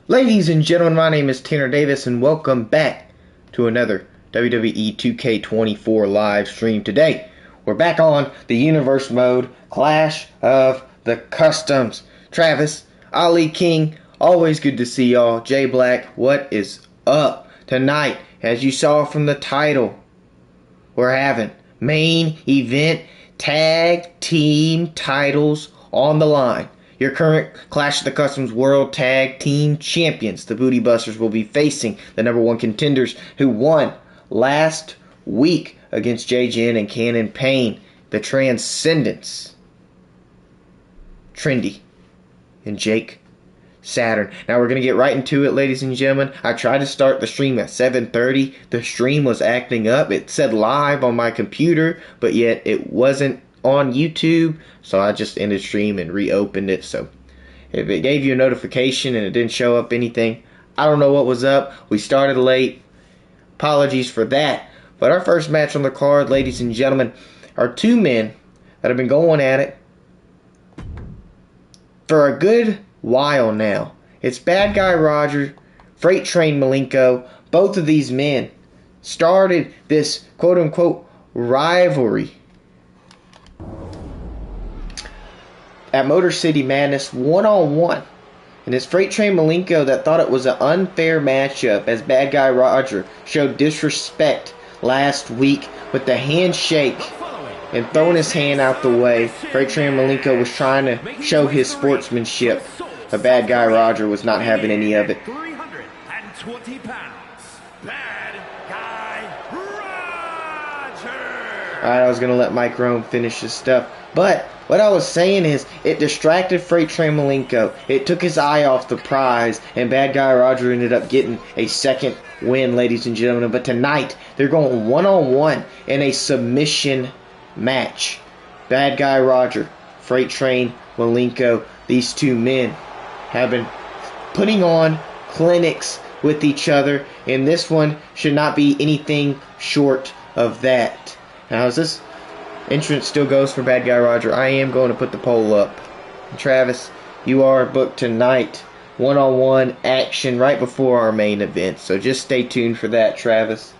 Ladies and gentlemen, my name is Tanner Davis, and welcome back to another WWE 2K24 live stream. Today, we're back on the Universe Mode Clash of the Customs. Travis, Ali King, always good to see y'all. Jay Black, what is up? Tonight, as you saw from the title, we're having main event tag team titles on the line. Your current Clash of the Customs World Tag Team Champions, the Booty Busters, will be facing the #1 contenders who won last week against J-Gen and Cannon Payne, the Transcendence, Trendy, and Jake Saturn. Now we're going to get right into it, ladies and gentlemen. I tried to start the stream at 7:30. The stream was acting up. It said live on my computer, but yet it wasn't on YouTube, so I just ended stream and reopened it. So if it gave you a notification and it didn't show up anything, I don't know what was up. We started late. Apologies for that. But our first match on the card, ladies and gentlemen, are two men that have been going at it for a good while now. It's Bad Guy Roger, Freight Train Malenko. Both of these men started this quote-unquote rivalry at Motor City Madness one-on-one. And it's Freight Train Malenko that thought it was an unfair matchup as Bad Guy Roger showed disrespect last week with the handshake and throwing his hand out the way. Freight Train Malenko was trying to show his sportsmanship, but Bad Guy Roger was not having any of it. 320 pounds, Bad Guy Roger! Alright, I was going to let Mike Rome finish his stuff, but what I was saying is, it distracted Freight Train Malenko. It took his eye off the prize, and Bad Guy Roger ended up getting a second win, ladies and gentlemen. But tonight, they're going one-on-one in a submission match. Bad Guy Roger, Freight Train Malenko, these two men have been putting on clinics with each other, and this one should not be anything short of that. Now, is this entrance still goes for Bad Guy Roger? I am going to put the poll up. Travis, you are booked tonight. One-on-one action right before our main event. So just stay tuned for that, Travis.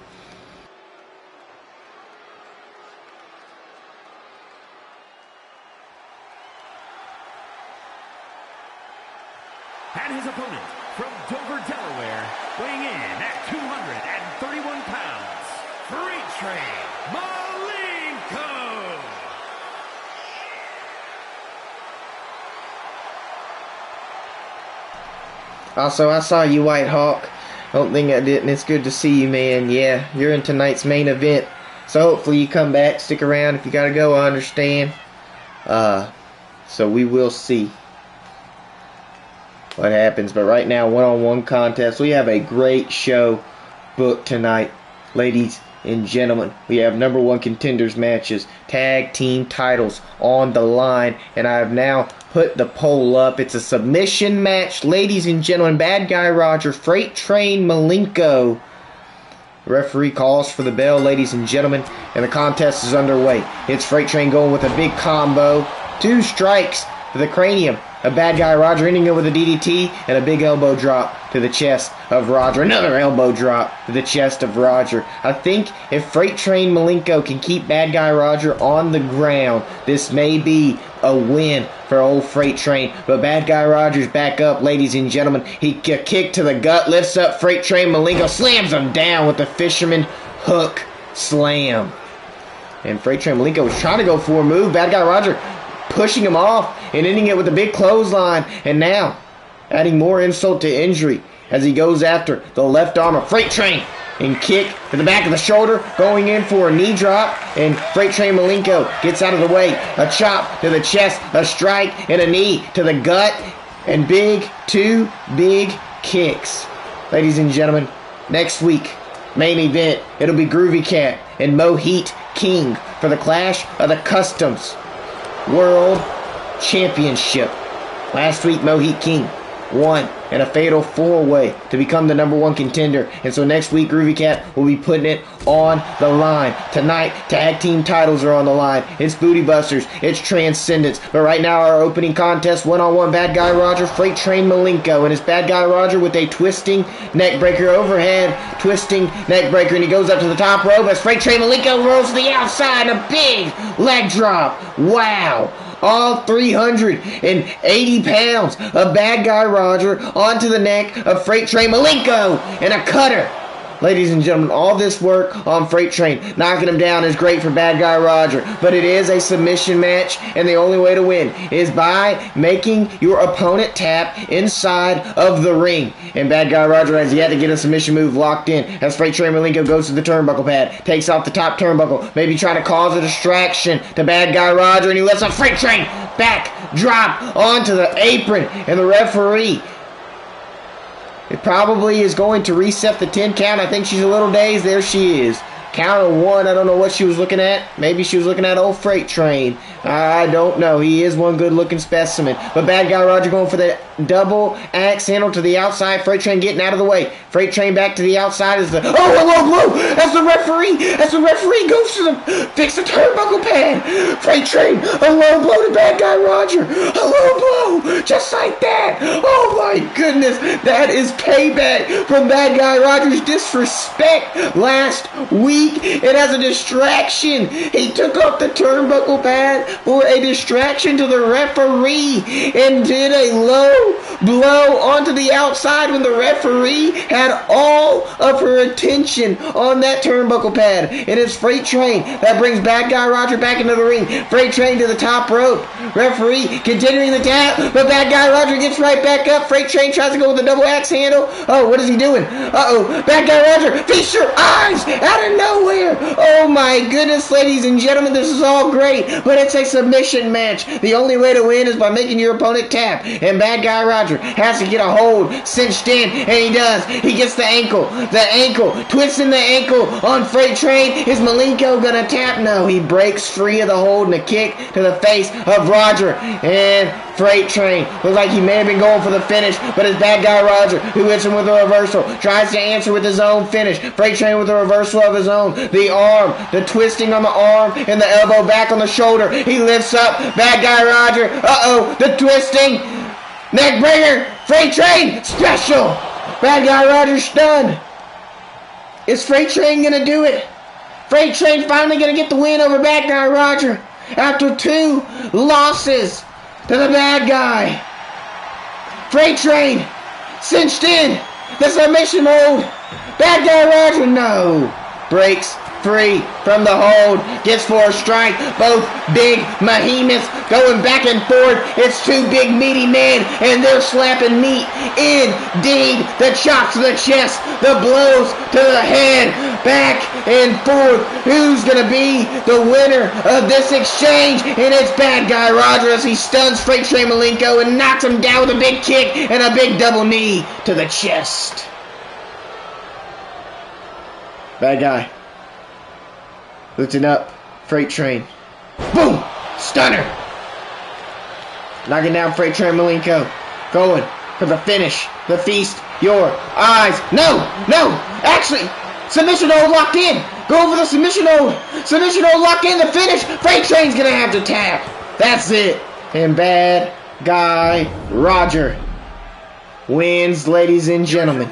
And his opponent from Dover, Delaware, weighing in at 231 pounds, Freight Train Malenko! Also, I saw you, White Hawk. Don't think I didn't. It's good to see you, man. Yeah, you're in tonight's main event. So hopefully you come back, stick around. If you gotta go, I understand. So we will see what happens. But right now, one-on-one contest. We have a great show booked tonight, ladies and gentlemen. We have #1 contenders matches, tag team titles on the line, and I have now put the poll up. It's a submission match, ladies and gentlemen. Bad Guy Roger, Freight Train Malenko. The referee calls for the bell, ladies and gentlemen, and the contest is underway. It's Freight Train going with a big combo, 2 strikes to the cranium of Bad Guy Roger, ending it with a DDT and a big elbow drop to the chest of Roger. Another elbow drop to the chest of Roger. I think if Freight Train Malenko can keep Bad Guy Roger on the ground, this may be a win for old Freight Train. But Bad Guy Roger's back up, ladies and gentlemen. He kick to the gut, lifts up Freight Train Malenko, slams him down with the fisherman hook slam. And Freight Train Malenko was trying to go for a move. Bad Guy Roger pushing him off and ending it with a big clothesline. And now, adding more insult to injury as he goes after the left arm of Freight Train. And kick to the back of the shoulder, going in for a knee drop. And Freight Train Malenko gets out of the way. A chop to the chest, a strike, and a knee to the gut. And two big kicks. Ladies and gentlemen, next week, main event, it'll be Groovy Cat and Mohit King for the Clash of the Customs World Championship. Last week, Mohit King 1 in a fatal 4-way to become the number 1 contender. And so next week, Groovy Cat will be putting it on the line. Tonight, tag team titles are on the line. It's Booty Busters. It's Transcendence. But right now, our opening contest, one-on-one, Bad Guy Roger, Freight Train Malenko. And it's Bad Guy Roger with a twisting neck breaker overhead, twisting neck breaker. And he goes up to the top rope as Freight Train Malenko rolls to the outside. A big leg drop. Wow. All 380 pounds of Bad Guy Roger onto the neck of Freight Train Malenko and a cutter. Ladies and gentlemen, all this work on Freight Train, knocking him down is great for Bad Guy Roger, but it is a submission match, and the only way to win is by making your opponent tap inside of the ring. And Bad Guy Roger has yet to get a submission move locked in as Freight Train Malenko goes to the turnbuckle pad, takes off the top turnbuckle, maybe trying to cause a distraction to Bad Guy Roger, and he lifts up Freight Train, back drop onto the apron, and the referee, it probably is going to reset the 10 count. I think she's a little dazed. There she is. Count of 1. I don't know what she was looking at. Maybe she was looking at old Freight Train. I don't know. He is one good-looking specimen. But Bad Guy Roger going for the double axe handle to the outside. Freight Train getting out of the way. Freight Train back to the outside is the... Oh, hello, blow! That's the referee! As the referee goes to the... Fix the turnbuckle pad! Freight Train, a low blow to Bad Guy Roger! A low blow! Just like that! Oh, my goodness! That is payback from Bad Guy Roger's disrespect last week. And as a distraction, he took off the turnbuckle pad for a distraction to the referee and did a low blow onto the outside when the referee had all of her attention on that turnbuckle pad. And it's Freight Train that brings Bad Guy Roger back into the ring. Freight Train to the top rope. Referee continuing the tap, but Bad Guy Roger gets right back up. Freight Train tries to go with a double axe handle. Oh, what is he doing? Uh-oh. Bad Guy Roger, feast your eyes out of nowhere. Oh my goodness, ladies and gentlemen, this is all great, but it's a submission match. The only way to win is by making your opponent tap, and Bad Guy Roger has to get a hold cinched in, and he does. He gets the ankle, twisting the ankle on Freight Train. Is Malenko gonna tap? No, he breaks free of the hold and a kick to the face of Roger, and Freight Train looks like he may have been going for the finish, but it's Bad Guy Roger who hits him with a reversal, tries to answer with his own finish. Freight Train with a reversal of his own. The arm, the twisting on the arm, and the elbow back on the shoulder. He lifts up Bad Guy Roger. Uh-oh, the twisting. Neck breaker. Freight Train special. Bad Guy Roger stunned. Is Freight Train going to do it? Freight Train finally going to get the win over Bad Guy Roger after 2 losses to the bad guy. Freight Train cinched in. The submission hold. Bad Guy Roger, no. Breaks free from the hold. Gets for a strike. Both big behemoths going back and forth. It's 2 big meaty men, and they're slapping meat. Indeed. The chops to the chest. The blows to the head. Back and forth. Who's going to be the winner of this exchange? And it's Bad Guy Roger as he stuns Freight Train Malenko and knocks him down with a big kick and a big double knee to the chest. Bad Guy lifting up Freight Train. Boom! Stunner! Knocking down Freight Train Malenko. Going for the finish. The feast your eyes. No! No! Actually, submission hold locked in. Go for the submission hold. Submission hold locked in. The finish. Freight Train's going to have to tap. That's it. And Bad Guy Roger wins, ladies and gentlemen,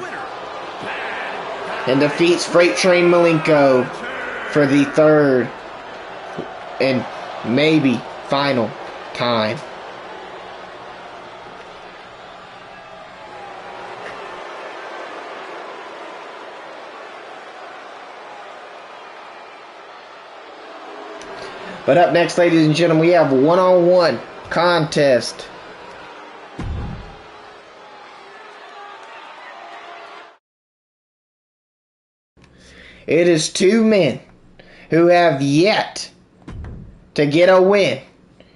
and defeats Freight Train Malenko for the 3rd and maybe final time. But up next, ladies and gentlemen, we have a one-on-one contest. It is 2 men who have yet to get a win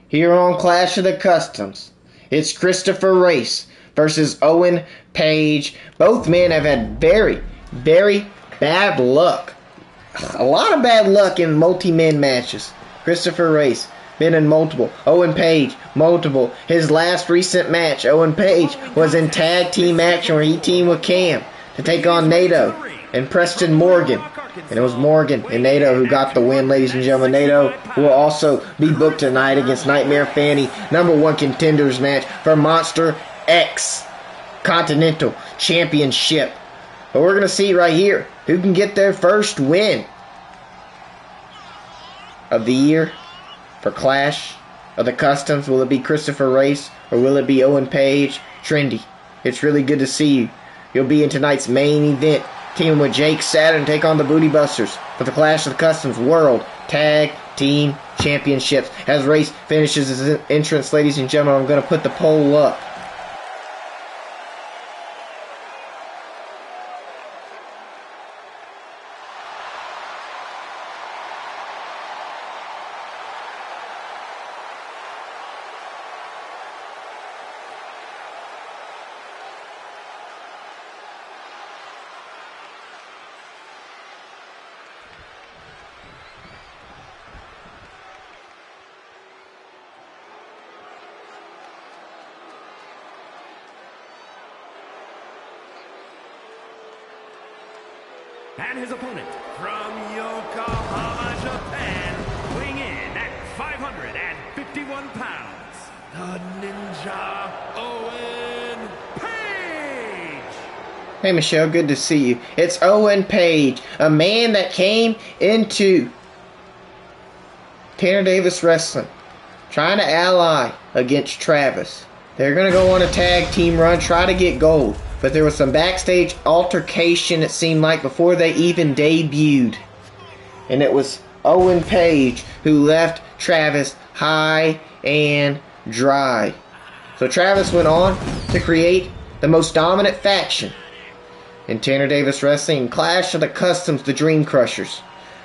here on Clash of the Customs. It's Christopher Race versus Owen Page. Both men have had very, very bad luck. A lot of bad luck in multi-man matches. Christopher Race, been in multiple. Owen Page, multiple. His last recent match, Owen Page, was in tag team action where he teamed with Cam to take on Nato and Preston Morgan. And it was Morgan and Nato who got the win, ladies and gentlemen. Nato will also be booked tonight against Nightmare Fanny. #1 contenders match for Monster X Continental Championship. But we're going to see right here who can get their first win of the year for Clash of the Customs. Will it be Christopher Race or will it be Owen Page? Trendy, it's really good to see you. You'll be in tonight's main event, teaming with Jake Saturn to take on the Booty Busters for the Clash of the Customs World Tag Team Championships. As Race finishes his entrance, ladies and gentlemen, I'm going to put the poll up. And his opponent from Yokohama, Japan, weighing in at 551 pounds, the Ninja Owen Page. Hey Michelle, good to see you. It's Owen Page, a man that came into Tanner Davis Wrestling trying to ally against Travis. They're going to go on a tag team run, try to get gold. But there was some backstage altercation, it seemed like, before they even debuted. And it was Owen Page who left Travis high and dry. So Travis went on to create the most dominant faction in Tanner Davis Wrestling, Clash of the Customs, the Dream Crushers.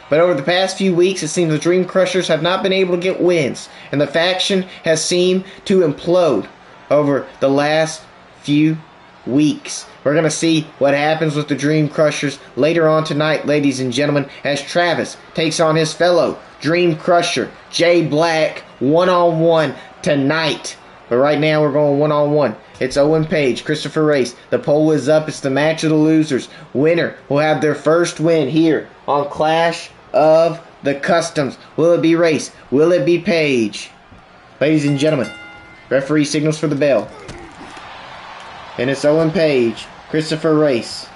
But over the past few weeks, it seems the Dream Crushers have not been able to get wins. And the faction has seemed to implode over the last few weeks. We're going to see what happens with the Dream Crushers later on tonight, ladies and gentlemen, as Travis takes on his fellow Dream Crusher, Jay Black, one-on-one tonight. But right now, we're going one-on-one. It's Owen Page, Christopher Race. The poll is up. It's the match of the losers. Winner will have their first win here on Clash of the Customs. Will it be Race? Will it be Page? Ladies and gentlemen, referee signals for the bell. And it's Owen Page, Christopher Race.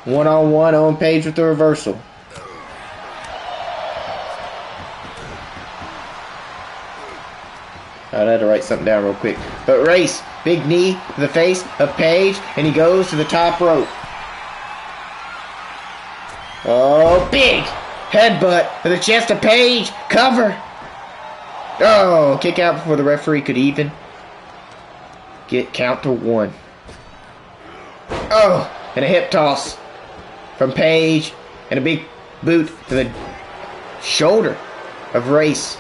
One-on-one, Owen Page with the reversal. I had to write something down real quick. But Race, big knee to the face of Page, and he goes to the top rope. Oh, big headbutt to the chest of Page. Cover. Oh, kick out before the referee could even get count to one. Oh, and a hip toss from Page, and a big boot to the shoulder of Race.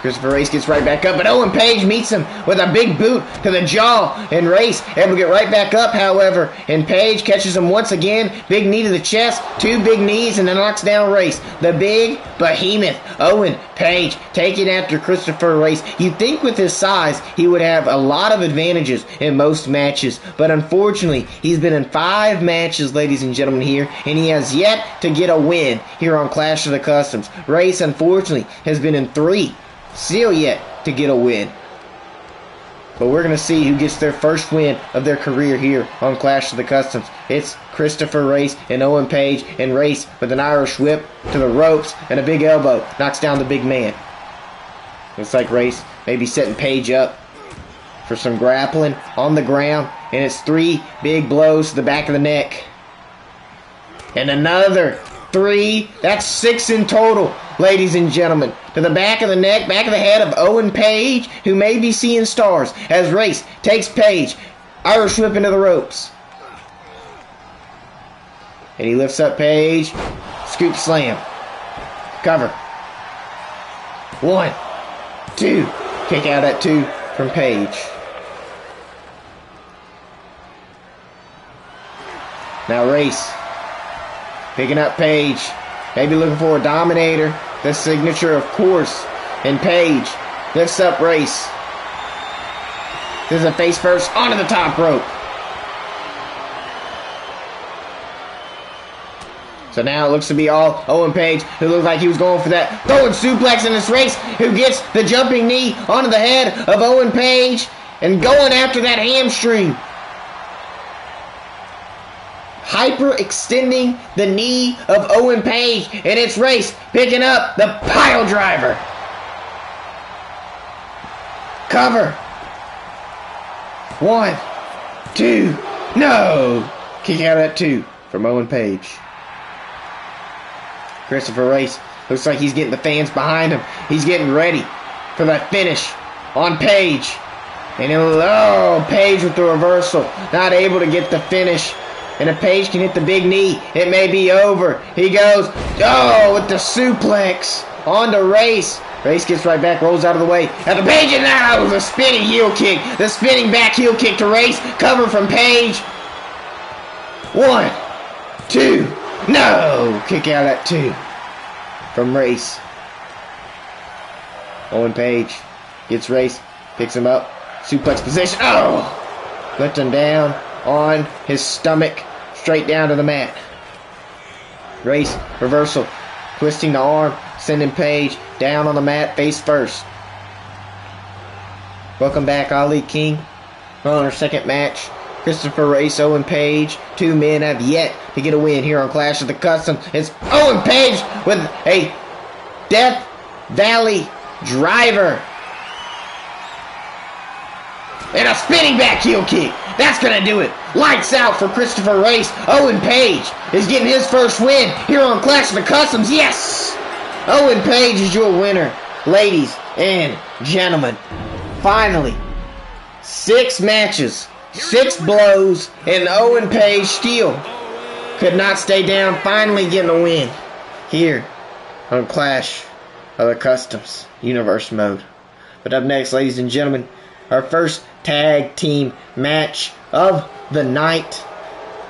Christopher Race gets right back up, but Owen Page meets him with a big boot to the jaw, and Race able to get right back up, however, and Page catches him once again, big knee to the chest, two big knees, and then knocks down Race. The big behemoth, Owen Page, taking after Christopher Race. You'd think with his size, he would have a lot of advantages in most matches, but unfortunately, he's been in 5 matches, ladies and gentlemen, here, and he has yet to get a win here on Clash of the Customs. Race, unfortunately, has been in 3. Still yet to get a win. But we're going to see who gets their first win of their career here on Clash of the Customs. It's Christopher Race and Owen Page, and Race with an Irish whip to the ropes and a big elbow knocks down the big man. Looks like Race maybe setting Page up for some grappling on the ground, and it's 3 big blows to the back of the neck. And another 3, that's 6 in total, ladies and gentlemen. To the back of the neck, back of the head of Owen Page, who may be seeing stars, as Race takes Page, Irish whip into the ropes. And he lifts up Page, scoop slam, cover. 1, 2, kick out at 2 from Page. Now Race picking up Page, maybe looking for a Dominator, the signature, of course, and Page Lifts up Race. This is a face first onto the top rope. So now it looks to be all Owen Page, who looked like he was going for that throwing suplex in this Race, who gets the jumping knee onto the head of Owen Page and going after that hamstring. Hyper-extending the knee of Owen Page, and it's Race picking up the pile driver. Cover. 1, 2, no! Kick out at 2 from Owen Page. Christopher Race looks like he's getting the fans behind him. He's getting ready for that finish on Page. And Page with the reversal. Not able to get the finish. And if Page can hit the big knee, it may be over. He goes, with the suplex onto Race. Race gets right back, rolls out of the way. At the Page, and now the spinning heel kick. The spinning back heel kick to Race. Cover from Page. 1, 2, no! Kick out at 2 from Race. Owen Page gets Race, picks him up, suplex position. Left him down on his stomach, straight down to the mat. Race, reversal, twisting the arm, sending Page down on the mat, face first. Welcome back, Ali King. We're on our second match. Christopher Race, Owen Page. 2 men have yet to get a win here on Clash of the Customs. It's Owen Page with a Death Valley driver. And a spinning back heel kick. That's going to do it. Lights out for Christopher Race. Owen Page is getting his first win here on Clash of the Customs. Yes! Owen Page is your winner, ladies and gentlemen. Finally, 6 matches. 6 blows, and Owen Page still could not stay down, finally getting a win here on Clash of the Customs Universe mode. But up next, ladies and gentlemen, our first tag team match of the night.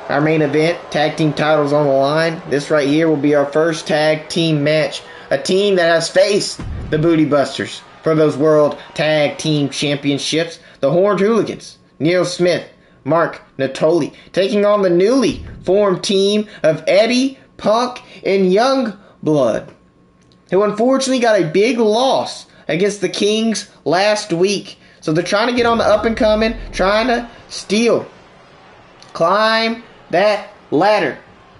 Our main event, tag team titles on the line. This right here will be our first tag team match. A team that has faced the Booty Busters for those World Tag Team Championships. The Horned Hooligans, Neil Smith, Mark Natoli, taking on the newly formed team of Eddie, Punk, and Young Blood, who unfortunately got a big loss against the Kings last week. So they're trying to get on the up and coming, trying to climb that ladder,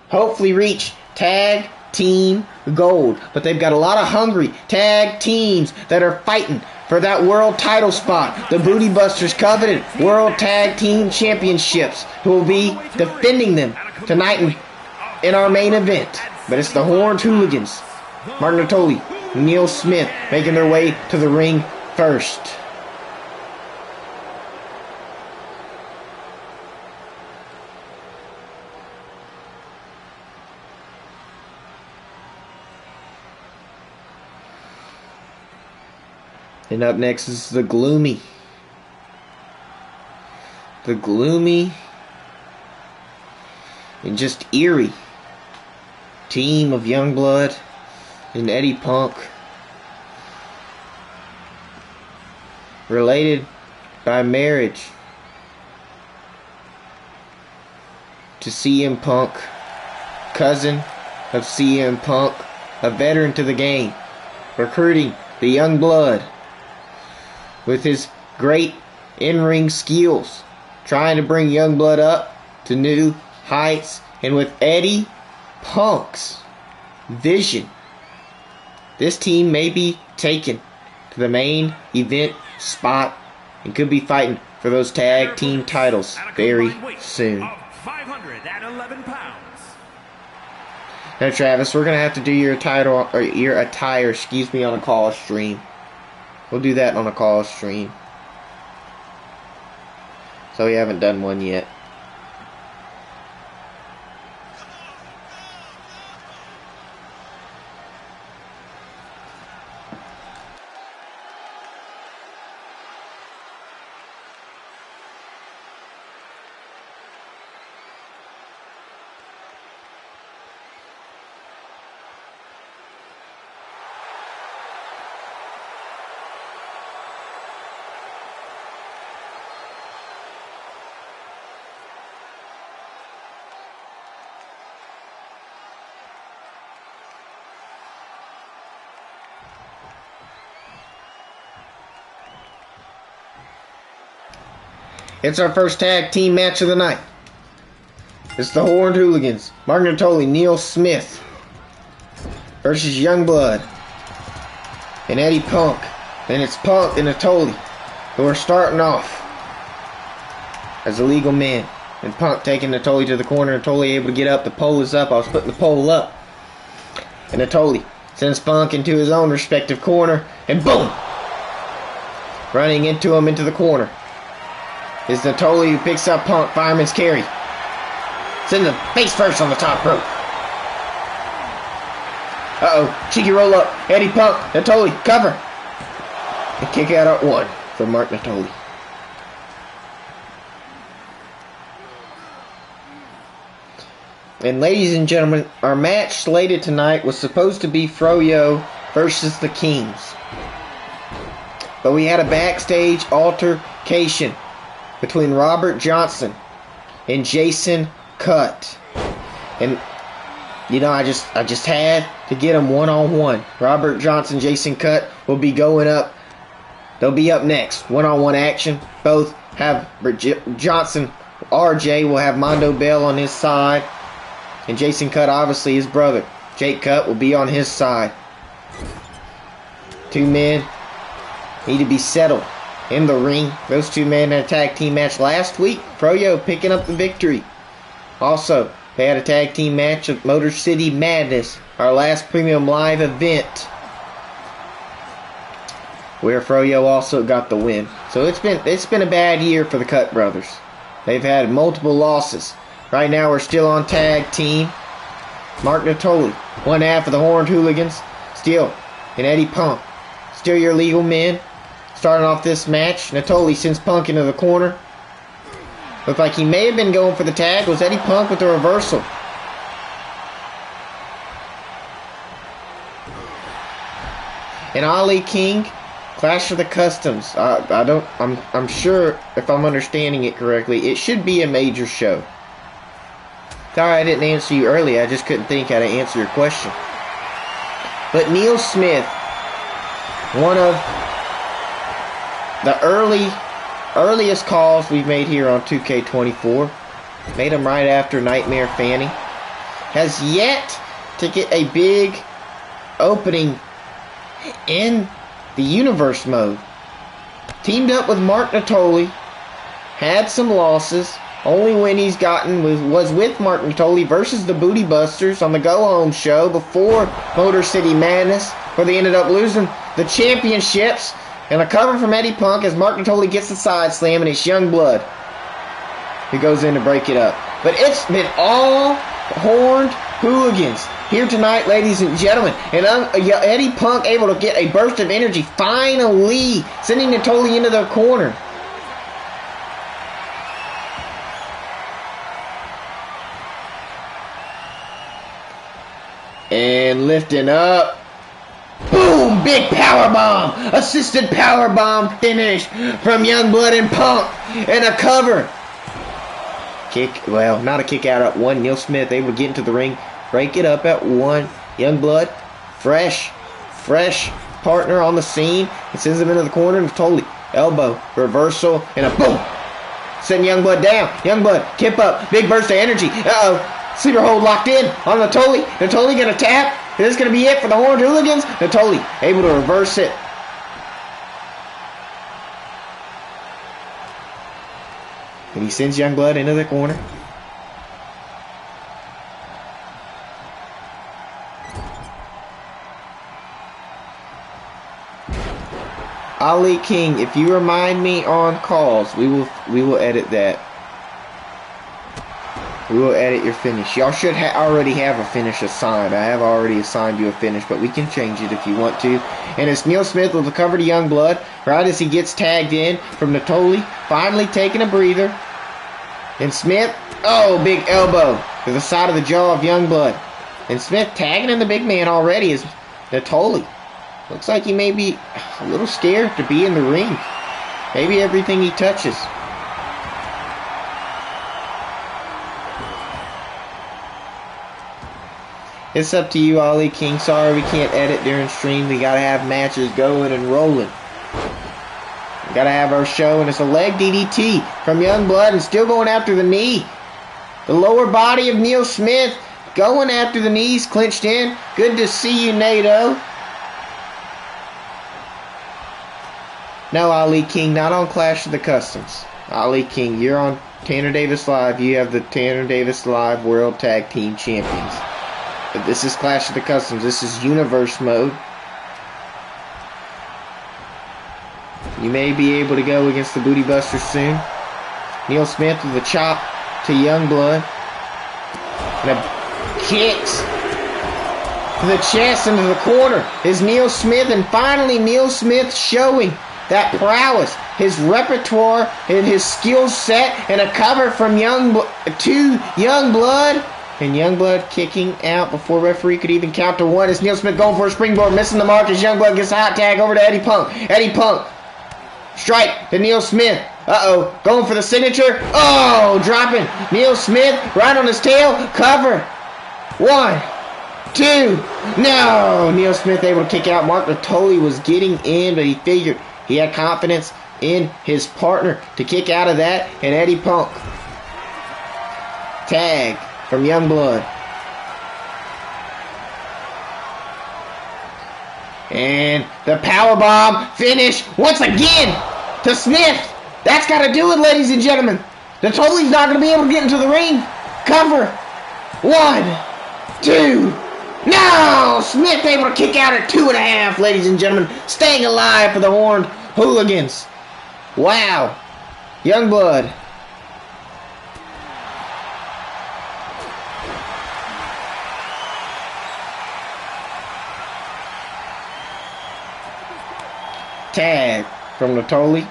hopefully reach tag team gold. But they've got a lot of hungry tag teams that are fighting for that world title spot. The Booty Busters coveted World Tag Team Championships, who will be defending them tonight in our main event. But it's the Horned Hooligans, Mark Natoli, Neil Smith, making their way to the ring first. And up next is the gloomy and just eerie team of Youngblood and Eddie Punk, related by marriage to CM Punk, cousin of CM Punk, a veteran to the game, recruiting the Youngblood with his great in-ring skills, trying to bring Youngblood up to new heights. And with Eddie Punk's vision, this team may be taken to the main event spot and could be fighting for those tag team titles very soon. 511 pounds. Now, Travis, we're gonna have to do your attire, on a call stream. We'll do that on a call stream. So we haven't done one yet. It's our first tag team match of the night. It's the Horned Hooligans, Mark Natoli, Neil Smith versus Youngblood and Eddie Punk. And it's Punk and Natoli who are starting off as the legal men. And Punk taking Natoli to the corner. Natoli able to get up. The pole is up. I was putting the pole up. And Natoli sends Punk into his own respective corner. And boom! Running into him into the corner is Natoli, who picks up Punk. Fireman's carry. Sends him face first on the top rope. Uh-oh. Cheeky roll up. Eddie Punk. Natoli. Cover. And kick out at 1 for Mark Natoli. And ladies and gentlemen, our match slated tonight was supposed to be Froyo versus the Kings. But we had a backstage altercation between Robert Johnson and Jason Cutt. And you know, I just had to get them one-on-one. Robert Johnson, Jason Cutt will be going up. They'll be up next. One-on-one action. Both have Johnson, RJ will have Mondo Bell on his side. And Jason Cutt, obviously his brother, Jake Cutt, will be on his side. Two men need to be settled in the ring. Those two men had a tag team match last week. Froyo picking up the victory. Also, they had a tag team match of Motor City Madness, our last premium live event, where Froyo also got the win. So it's been a bad year for the Cutt brothers. They've had multiple losses. Right now we're still on tag team. Mark Natoli, one half of the Horned Hooligans, still, and Eddie Punk, still your legal men. Starting off this match, Natoli sends Punk into the corner. Looked like he may have been going for the tag. Was Eddie Punk with the reversal? And Ali King, Clash of the Customs. I'm sure if I'm understanding it correctly, it should be a major show. Sorry I didn't answer you earlier. I just couldn't think how to answer your question. But Neil Smith, one of the earliest calls we've made here on 2K24, made him right after Nightmare Fanny, has yet to get a big opening in the universe mode. Teamed up with Mark Natoli, had some losses. Only win he's gotten was with Mark Natoli versus the Booty Busters on the Go Home show before Motor City Madness, where they ended up losing the championships. And a cover from Eddie Punk as Mark Natoli gets the side slam, and it's Youngblood who goes in to break it up. But it's been all Horned Hooligans here tonight, ladies and gentlemen. And Eddie Punk able to get a burst of energy, finally sending Natoli into their corner. And lifting up. Boom! Big power bomb! Assisted power bomb finish from Youngblood and Punk. And a cover. Kick, well, not a kick out at 1. Neil Smith able to get into the ring. Break it up at 1. Youngblood, fresh partner on the scene. He sends him into the corner and totally elbow, reversal, and a boom! Send Youngblood down. Youngblood, kip up. Big burst of energy. Uh-oh. Sleeper hold locked in on Natoli. Natoli gonna tap. Is this gonna be it for the Horned Hooligans? Natoli able to reverse it. And he sends Youngblood into the corner. Ali King, if you remind me on calls, we will edit that. We will edit your finish. Y'all should already have a finish assigned. I have already assigned you a finish, but we can change it if you want to. And it's Neil Smith with the cover to Youngblood, right as he gets tagged in from Natoli, finally taking a breather. And Smith, oh, big elbow to the side of the jaw of Youngblood. And Smith tagging in the big man already is Natoli. Looks like he may be a little scared to be in the ring. Maybe everything he touches. It's up to you, Ali King. Sorry we can't edit during stream. We gotta have matches going and rolling. We Gotta have our show, and it's a leg DDT from Youngblood and still going after the knee. The lower body of Neil Smith going after the knees, clinched in. Good to see you, NATO. No, Ali King, not on Clash of the Customs. Ali King, you're on Tanner Davis Live. You have the Tanner Davis Live World Tag Team Champions. But this is Clash of the Customs. This is Universe mode. You may be able to go against the Booty Busters soon. Neil Smith with a chop to Youngblood. And a kicks to the chest into the corner is Neil Smith. And finally Neil Smith showing that prowess, his repertoire, and his skill set. And a cover from Youngblood. And Youngblood kicking out before referee could even count to one. As Neil Smith going for a springboard, missing the mark as Youngblood gets a hot tag over to Eddie Punk. Eddie Punk. Strike to Neil Smith. Uh-oh. Going for the signature. Oh, dropping Neil Smith right on his tail. Cover. 1, 2. No. Neil Smith able to kick out. Mark Natoli was getting in, but he figured he had confidence in his partner to kick out of that. And Eddie Punk. Tag from Youngblood. And the powerbomb finish once again to Smith. That's got to do it, ladies and gentlemen. The Natoli's not going to be able to get into the ring. Cover. 1, 2. No! Smith able to kick out at 2.5, ladies and gentlemen. Staying alive for the Horned Hooligans. Wow. Youngblood. Tag from Natoli.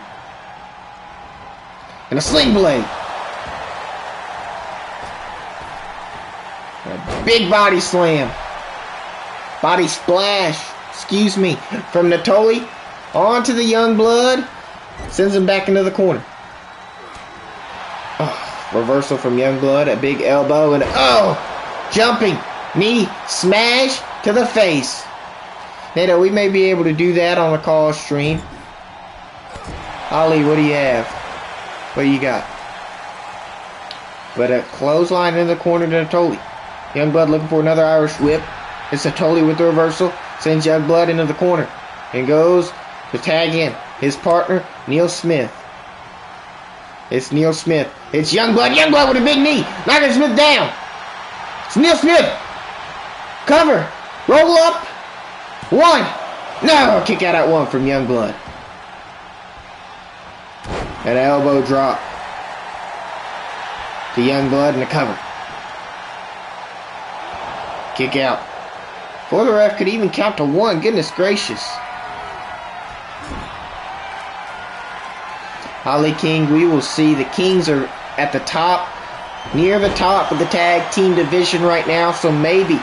And a sling blade. A big body slam. Body splash. Excuse me. From Natoli onto the Youngblood. Sends him back into the corner. Oh, reversal from Youngblood. A big elbow. And jumping knee smash to the face. NATO, we may be able to do that on the call stream. Ali, what do you have? What do you got? But a clothesline in the corner to Natoli. Youngblood looking for another Irish whip. It's Natoli with the reversal. Sends Youngblood into the corner. And goes to tag in his partner, Neil Smith. It's Neil Smith. It's Youngblood. Youngblood with a big knee. Knocking Smith down. It's Neil Smith. Cover. Roll up. 1. No. Kick out at 1 from Youngblood. An elbow drop to Youngblood and a cover. Kick out. Before the ref could even count to 1. Goodness gracious. Ali King, we will see. The Kings are at the top, near the top of the tag team division right now. So maybe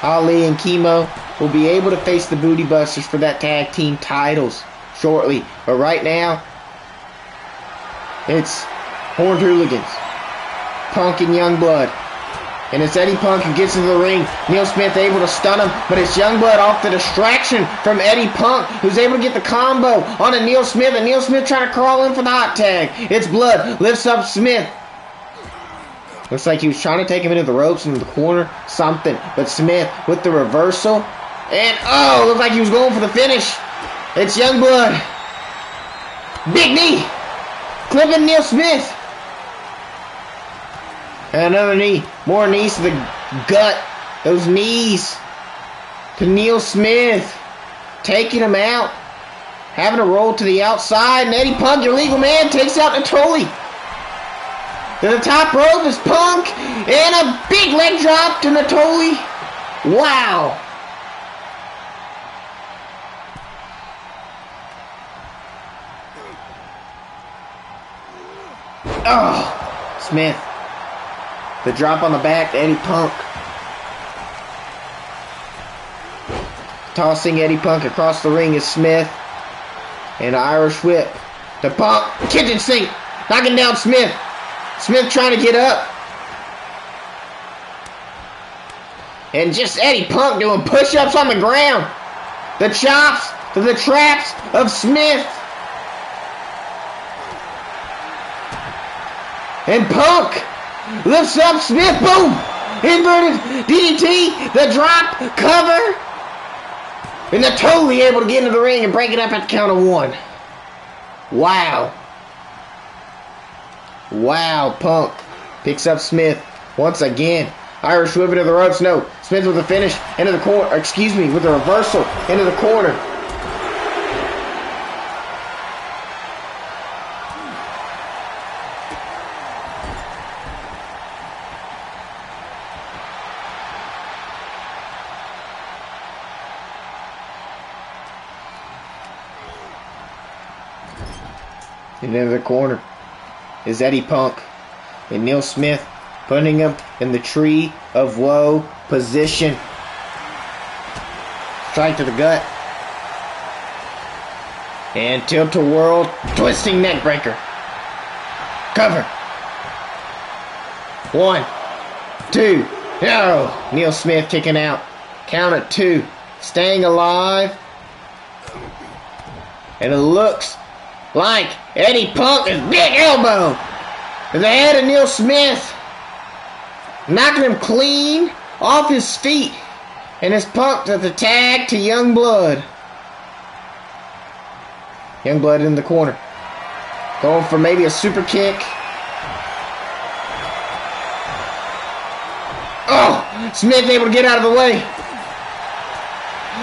Ali and Chemo will be able to face the Booty Busters for that tag team titles shortly. But right now, it's Horned Hooligans, Punk and Youngblood. And it's Eddie Punk who gets into the ring. Neil Smith able to stun him, but it's Youngblood off the distraction from Eddie Punk, who's able to get the combo on a Neil Smith, and Neil Smith trying to crawl in for the hot tag. It's Blood, lifts up Smith. Looks like he was trying to take him into the ropes into the corner, something. But Smith with the reversal. And, looks like he was going for the finish. It's Youngblood. Big knee. Clipping Neil Smith. And another knee. More knees to the gut. Those knees to Neil Smith. Taking him out. Having a roll to the outside. And Eddie Punk, your legal man, takes out Natoli. To the top rope is Punk. And a big leg drop to Natoli. Wow. Oh, Smith. The drop on the back to Eddie Punk. Tossing Eddie Punk across the ring is Smith. And an Irish whip to Punk. Kitchen sink. Knocking down Smith. Smith trying to get up. And just Eddie Punk doing push-ups on the ground. The chops to the traps of Smith. And Punk lifts up Smith. Boom! Inverted DDT. The drop. Cover. And they're totally able to get into the ring and break it up at the count of 1. Wow. Wow, Punk picks up Smith once again. Irish whip into the ropes. No. Smith with a finish. Into the corner. Excuse me, with a reversal. Into the corner. And into the corner is Eddie Punk. And Neil Smith putting him in the tree of woe position. Strike to the gut. And tilt-a-whirl, twisting neck breaker. Cover. 1, 2. No! Neil Smith kicking out. Count at 2. Staying alive. And it looks like Eddie Punk is big elbow to the head of Neil Smith, knocking him clean off his feet, and is Punk to the tag to Youngblood. Youngblood in the corner, going for maybe a super kick. Oh, Smith able to get out of the way,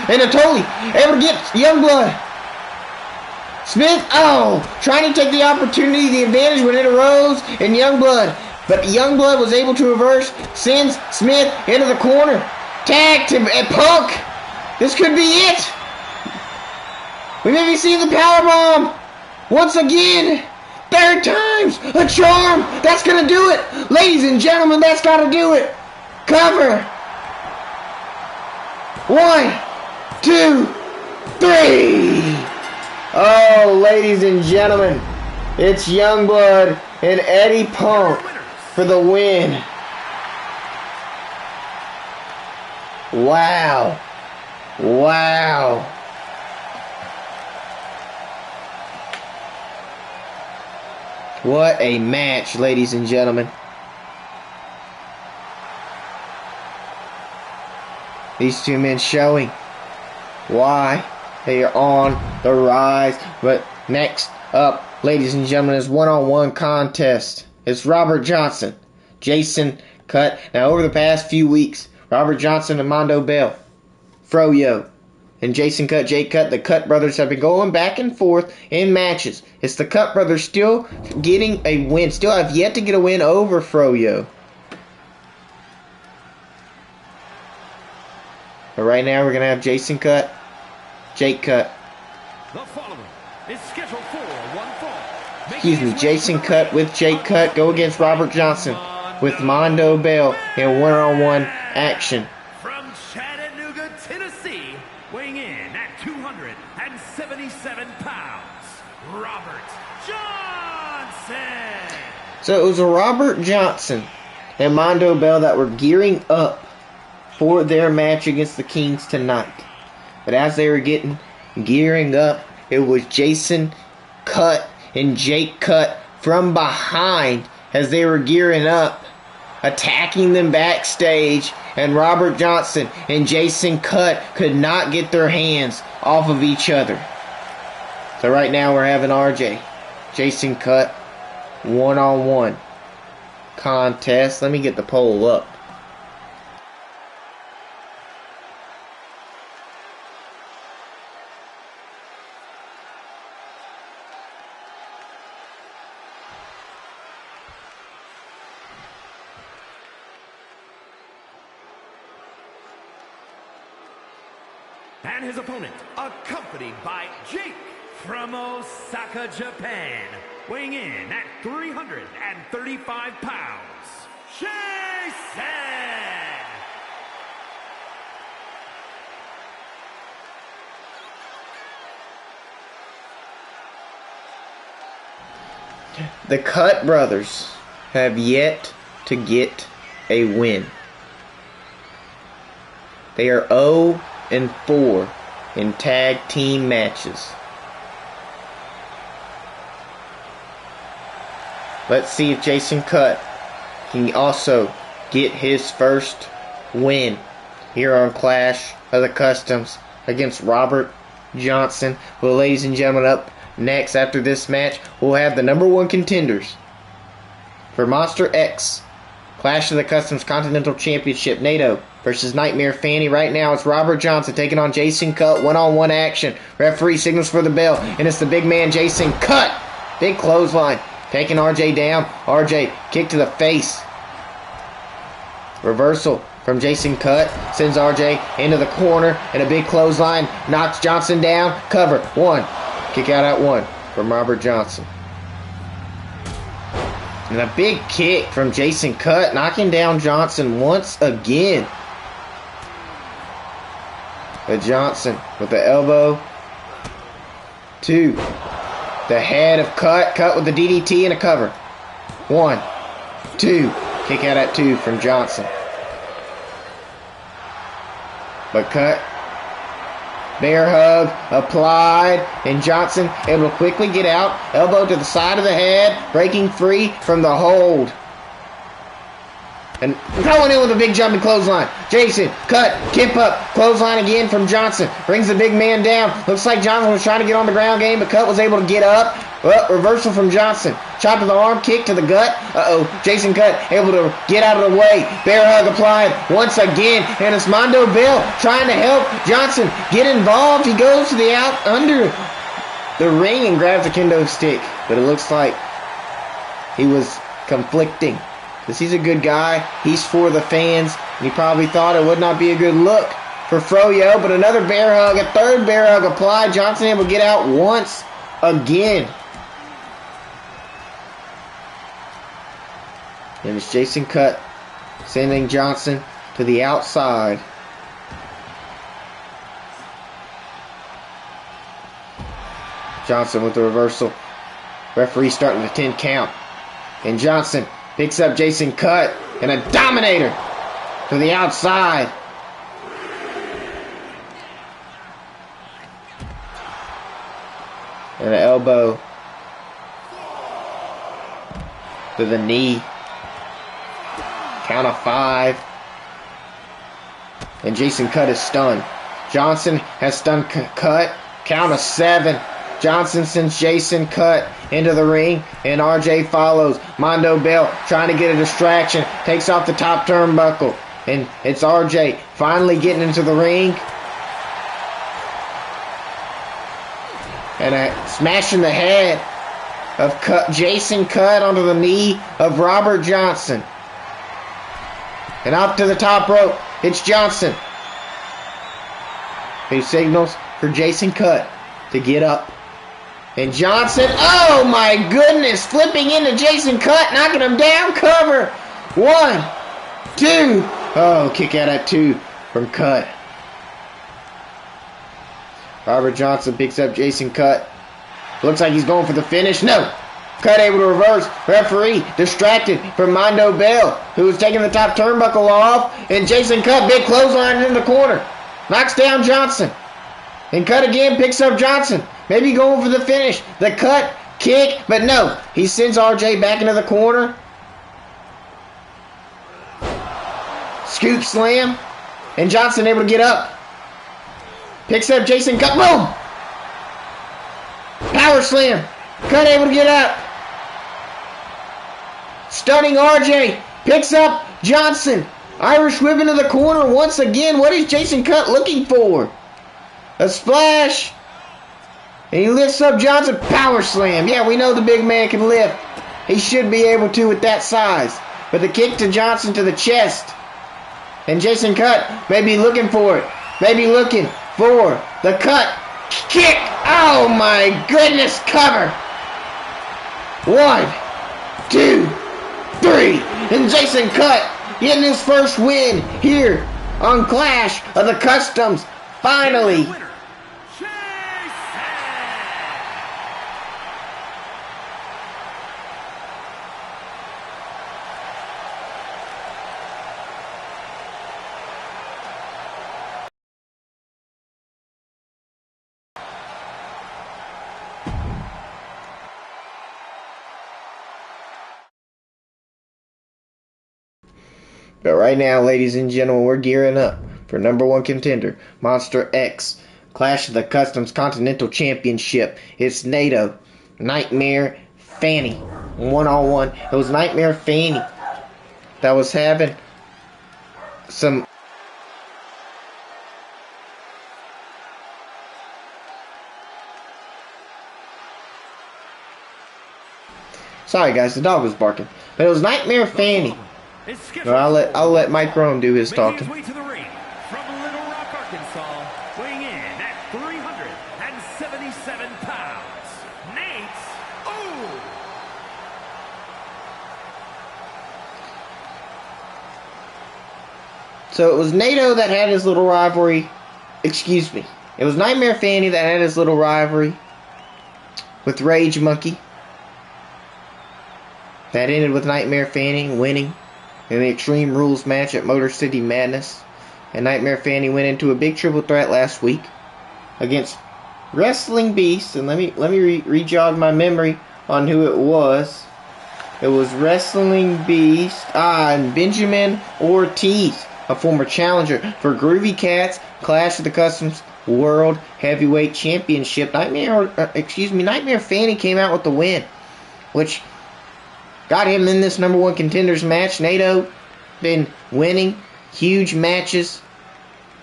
and totally able to get Youngblood. Smith, trying to take the opportunity, the advantage when it arose, and Youngblood. But Youngblood was able to reverse, sends Smith into the corner. Tag to Punk. This could be it. We may be seeing the powerbomb once again. 3rd time's a charm. That's going to do it. Ladies and gentlemen, that's got to do it. Cover. 1, 2, 3. Oh, ladies and gentlemen, it's Youngblood and Eddie Punk for the win. Wow. Wow. What a match, ladies and gentlemen. These two men showing why they are on the rise. But next up, ladies and gentlemen, is one-on-one contest. It's Robert Johnson, Jason Cut. Now, over the past few weeks, Robert Johnson and Mondo Bell, Froyo, and Jason Cut, Jake Cut, the Cut brothers have been going back and forth in matches. It's the Cut brothers still getting a win, still have yet to get a win over Froyo. But right now, we're going to have Jason Cut, Jake Cut. The following is scheduled for one fall. Excuse me, Jason Cut with Jake Cut go against Robert Johnson with Mondo Bell in one-on-one action. From Chattanooga, Tennessee, weighing in at 277 pounds, Robert Johnson. So it was a Robert Johnson and Mondo Bell that were gearing up for their match against the Kings tonight. But as they were gearing up, it was Jason Cut and Jake Cut from behind as they were gearing up, attacking them backstage, and Robert Johnson and Jason Cut could not get their hands off of each other. So right now we're having RJ, Jason Cut, one-on-one contest. Let me get the poll up. And his opponent, accompanied by Jake from Osaka, Japan, weighing in at 335 pounds, Jason! The Cut brothers have yet to get a win. They are 0-4 in tag team matches. Let's see if Jason Cut can also get his first win here on Clash of the Customs against Robert Johnson. Well, ladies and gentlemen, up next after this match, we'll have the number 1 contenders for Monster X Clash of the Customs Continental Championship. NATO versus Nightmare Fanny. Right now, it's Robert Johnson taking on Jason Cut. One-on-one action. Referee signals for the bell, and it's the big man, Jason Cut. Big clothesline. Taking RJ down. RJ, kick to the face. Reversal from Jason Cut. Sends RJ into the corner, and a big clothesline. Knocks Johnson down. Cover. 1. Kick out at 1 from Robert Johnson. And a big kick from Jason Cut, knocking down Johnson once again. But Johnson with the elbow. 2. The head of Cut. Cut with the DDT and a cover. 1, 2. Kick out at 2 from Johnson. But Cut. Bear hug applied, and Johnson able to quickly get out. Elbow to the side of the head, breaking free from the hold. And going in with a big jumping clothesline. Jason, Cut, kip up, clothesline again from Johnson. Brings the big man down. Looks like Johnson was trying to get on the ground game, but Cut was able to get up. Reversal from Johnson. Chop to the arm, kick to the gut. Jason Cut able to get out of the way. Bear hug applied once again. And it's Mondo Bill trying to help Johnson get involved. He goes to the out under the ring and grabs the kendo stick. But it looks like he was conflicting. Because he's a good guy. He's for the fans. And he probably thought it would not be a good look for Froyo. But another bear hug. A third bear hug applied. Johnson able to get out once again. And it's Jason Cut sending Johnson to the outside. Johnson with the reversal. Referee starting the 10 count. And Johnson picks up Jason Cut and a dominator to the outside. And an elbow to the knee. Count of 5. And Jason Cut is stunned. Johnson has stunned Cut. Count of 7. Johnson sends Jason Cut into the ring, and RJ follows. Mondo Bell trying to get a distraction. Takes off the top turnbuckle. And it's RJ finally getting into the ring. And smashing the head of Jason Cut onto the knee of Robert Johnson. And up to the top rope, it's Johnson, who signals for Jason Cut to get up. And Johnson, oh my goodness, flipping into Jason Cut, knocking him down, cover. 1, 2. Oh, kick out at 2 from Cut. Robert Johnson picks up Jason Cut. Looks like he's going for the finish. No. Cut able to reverse. Referee distracted from Mondo Bell, who was taking the top turnbuckle off. And Jason Cut, big clothesline in the corner. Knocks down Johnson. And Cut again picks up Johnson. Maybe going for the finish. The Cut, kick, but no. He sends RJ back into the corner. Scoop slam. And Johnson able to get up. Picks up Jason Cut. Boom! Power slam. Cut able to get up. Stunning RJ. Picks up Johnson. Irish whip into the corner once again. What is Jason Cut looking for? A splash. And he lifts up Johnson. Power slam. Yeah, we know the big man can lift. He should be able to with that size. But the kick to Johnson to the chest. And Jason Cut may be looking for it. Maybe looking for the Cut. Kick. Oh my goodness. Cover. 1, 2, 3. And Jason Cut getting his first win here on Clash of the Customs. Finally. But right now, ladies and gentlemen, we're gearing up for number one contender, Monster X, Clash of the Customs Continental Championship. It's NATO, Nightmare Fanny, one-on-one. It was Nightmare Fanny that was having some... Sorry guys, the dog was barking. But it was Nightmare Fanny. No, I'll let Mike Rome do his talking. Making his way to the ring from Little Rock, Arkansas, weighing in at 377 pounds, Nate. Oh! So it was NATO that had his little rivalry. Excuse me. It was Nightmare Fanny that had his little rivalry with Rage Monkey. That ended with Nightmare Fanny winning in the Extreme Rules match at Motor City Madness. And Nightmare Fanny went into a big triple threat last week against Wrestling Beast. And let me re-jog my memory on who it was. It was Wrestling Beast and Benjamin Ortiz, a former challenger for Groovy Cat's Clash of the Customs World Heavyweight Championship. Nightmare Fanny came out with the win, which got him in this number one contenders match. NATO been winning huge matches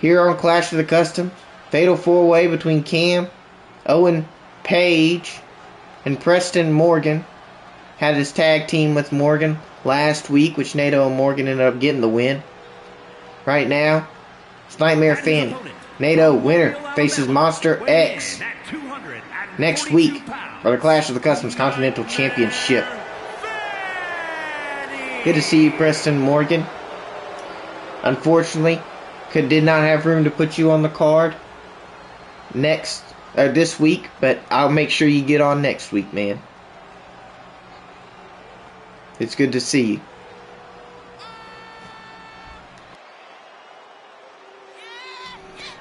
here on Clash of the Customs. Fatal 4-way between Cam, Owen Page, and Preston Morgan. Had his tag team with Morgan last week, which NATO and Morgan ended up getting the win. Right now, it's Nightmare Fanny. NATO winner faces Monster X next week for the Clash of the Customs Continental Championship. Good to see you, Preston Morgan. Unfortunately, did not have room to put you on the card this week, but I'll make sure you get on next week, man. It's good to see you.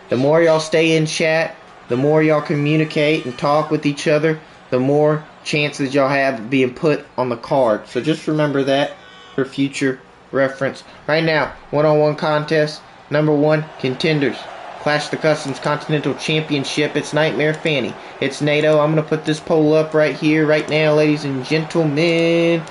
The more y'all stay in chat, the more y'all communicate and talk with each other, the more chances y'all have of being put on the card. So just remember that for future reference. Right now, one-on-one contest, number one contenders, Clash of the Customs Continental Championship. It's Nightmare Fanny. It's NATO. I'm going to put this poll up right here, right now, ladies and gentlemen.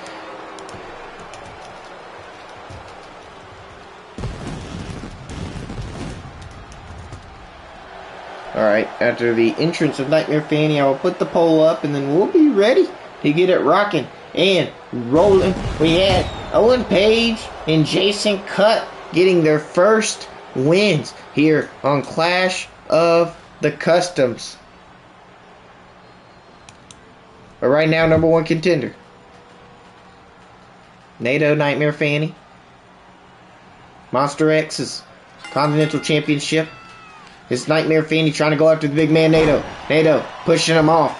Alright, after the entrance of Nightmare Fanny, I will put the poll up and then we'll be ready to get it rocking and rolling. We had Owen Page and Jason Cutt getting their first wins here on Clash of the Customs. But right now, number one contender, NATO Nightmare Fanny. Monster X's Continental Championship. It's Nightmare Fanny trying to go after the big man NATO. NATO pushing him off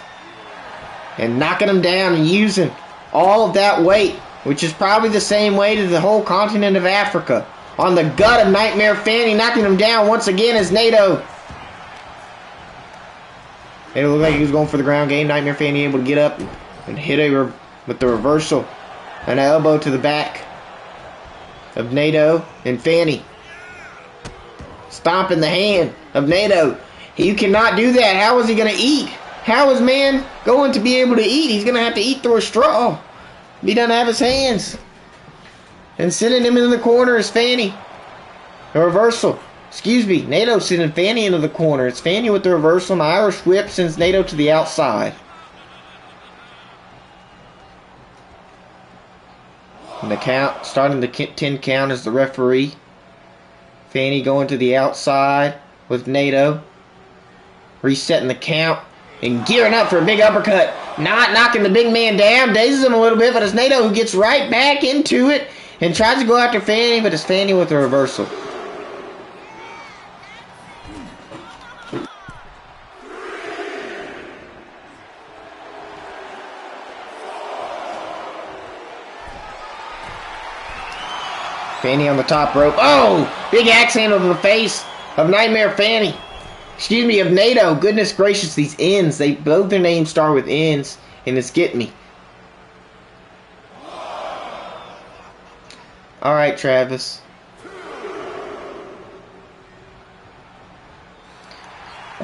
and knocking him down and using all of that weight, which is probably the same weight as the whole continent of Africa, on the gut of Nightmare Fanny, knocking him down once again as NATO. It looked like he was going for the ground game. Nightmare Fanny able to get up and hit with the reversal. An elbow to the back of NATO and Fanny. Stomping the hand of NATO. You cannot do that. How is he going to eat? How is man going to be able to eat? He's going to have to eat through a straw. He doesn't have his hands. And sending him into the corner is Fanny. A reversal. Excuse me. NATO sending Fanny into the corner. It's Fanny with the reversal. And the Irish whip sends NATO to the outside. And the count, starting the 10 count as the referee. Fanny going to the outside with NATO. Resetting the count and gearing up for a big uppercut. Not knocking the big man down. Dazes him a little bit, but it's NATO who gets right back into it and tries to go after Fanny, but it's Fanny with the reversal. Fanny on the top rope. Oh! Big axe handle to the face of Nightmare Fanny. Excuse me, of NATO. Goodness gracious, these ends. Both their names start with ends, and it's getting me. Alright, Travis.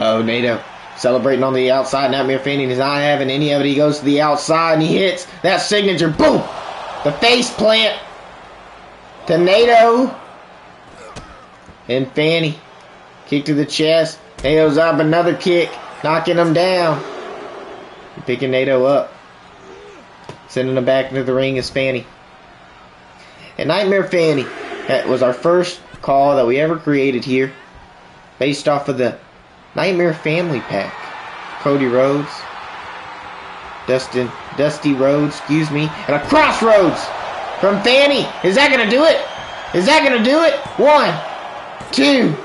Oh, NATO celebrating on the outside. Nightmare Fanny is not having any of it. He goes to the outside and he hits that signature. Boom! The face plant to NATO. And Fanny. Kick to the chest. NATO's up, another kick. Knocking him down. Picking NATO up. Sending him back into the ring is Fanny. And Nightmare Fanny. That was our first call that we ever created here. Based off of the Nightmare Family Pack. Cody Rhodes. Dusty Rhodes, excuse me. And a crossroads from Fanny. Is that going to do it? Is that going to do it? 1, 2.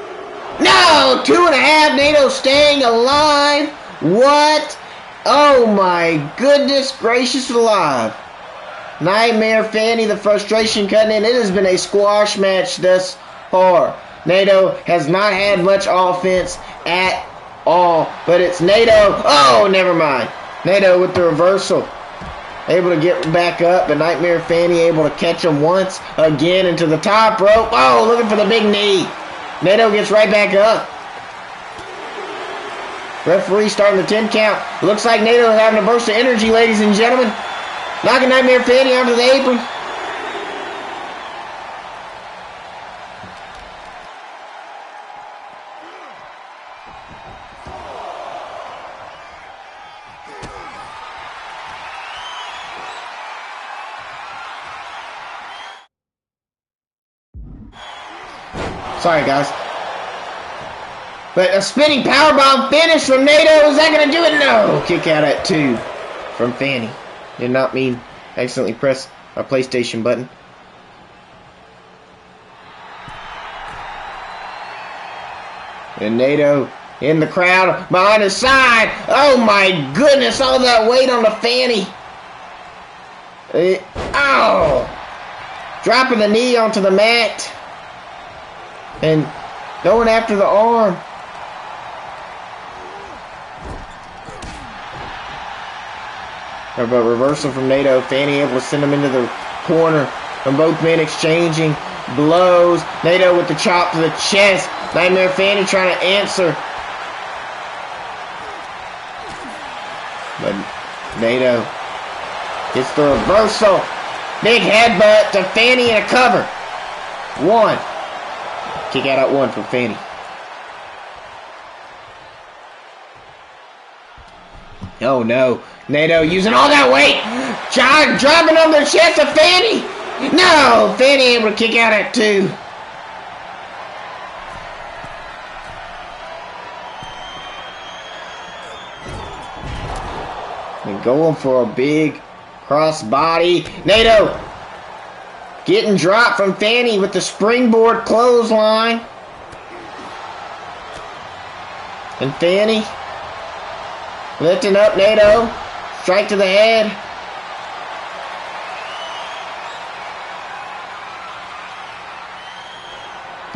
No! 2.5. NATO staying alive. What? Oh my goodness gracious alive. Nightmare Fanny, the frustration cutting in. It has been a squash match thus far. NATO has not had much offense at all. But it's NATO. Oh, never mind. NATO with the reversal. Able to get back up. But Nightmare Fanny able to catch him once. Again into the top rope. Oh, looking for the big knee. NATO gets right back up. Referee starting the 10 count. Looks like NATO is having a burst of energy, ladies and gentlemen. Knocking Nightmare Fanny onto the apron. Sorry, guys. But a spinning powerbomb finish from NATO. Is that going to do it? No. Kick out at 2 from Fanny. Did not mean accidentally press a PlayStation button. And NATO in the crowd behind his side. Oh my goodness, all that weight on the Fanny. Oh. Dropping the knee onto the mat. And going after the arm. But reversal from NATO. Fanny able to send him into the corner. From both men exchanging blows. NATO with the chop to the chest. Nightmare Fanny trying to answer. But NATO gets the reversal. Big headbutt to Fanny and a cover. 1. Kick out at 1 for Fanny. Oh no. NATO using all that weight. Dropping on the chest of Fanny. No. Fanny able to kick out at 2. And going for a big crossbody. NATO getting dropped from Fanny with the springboard clothesline. And Fanny lifting up NATO. Strike to the head.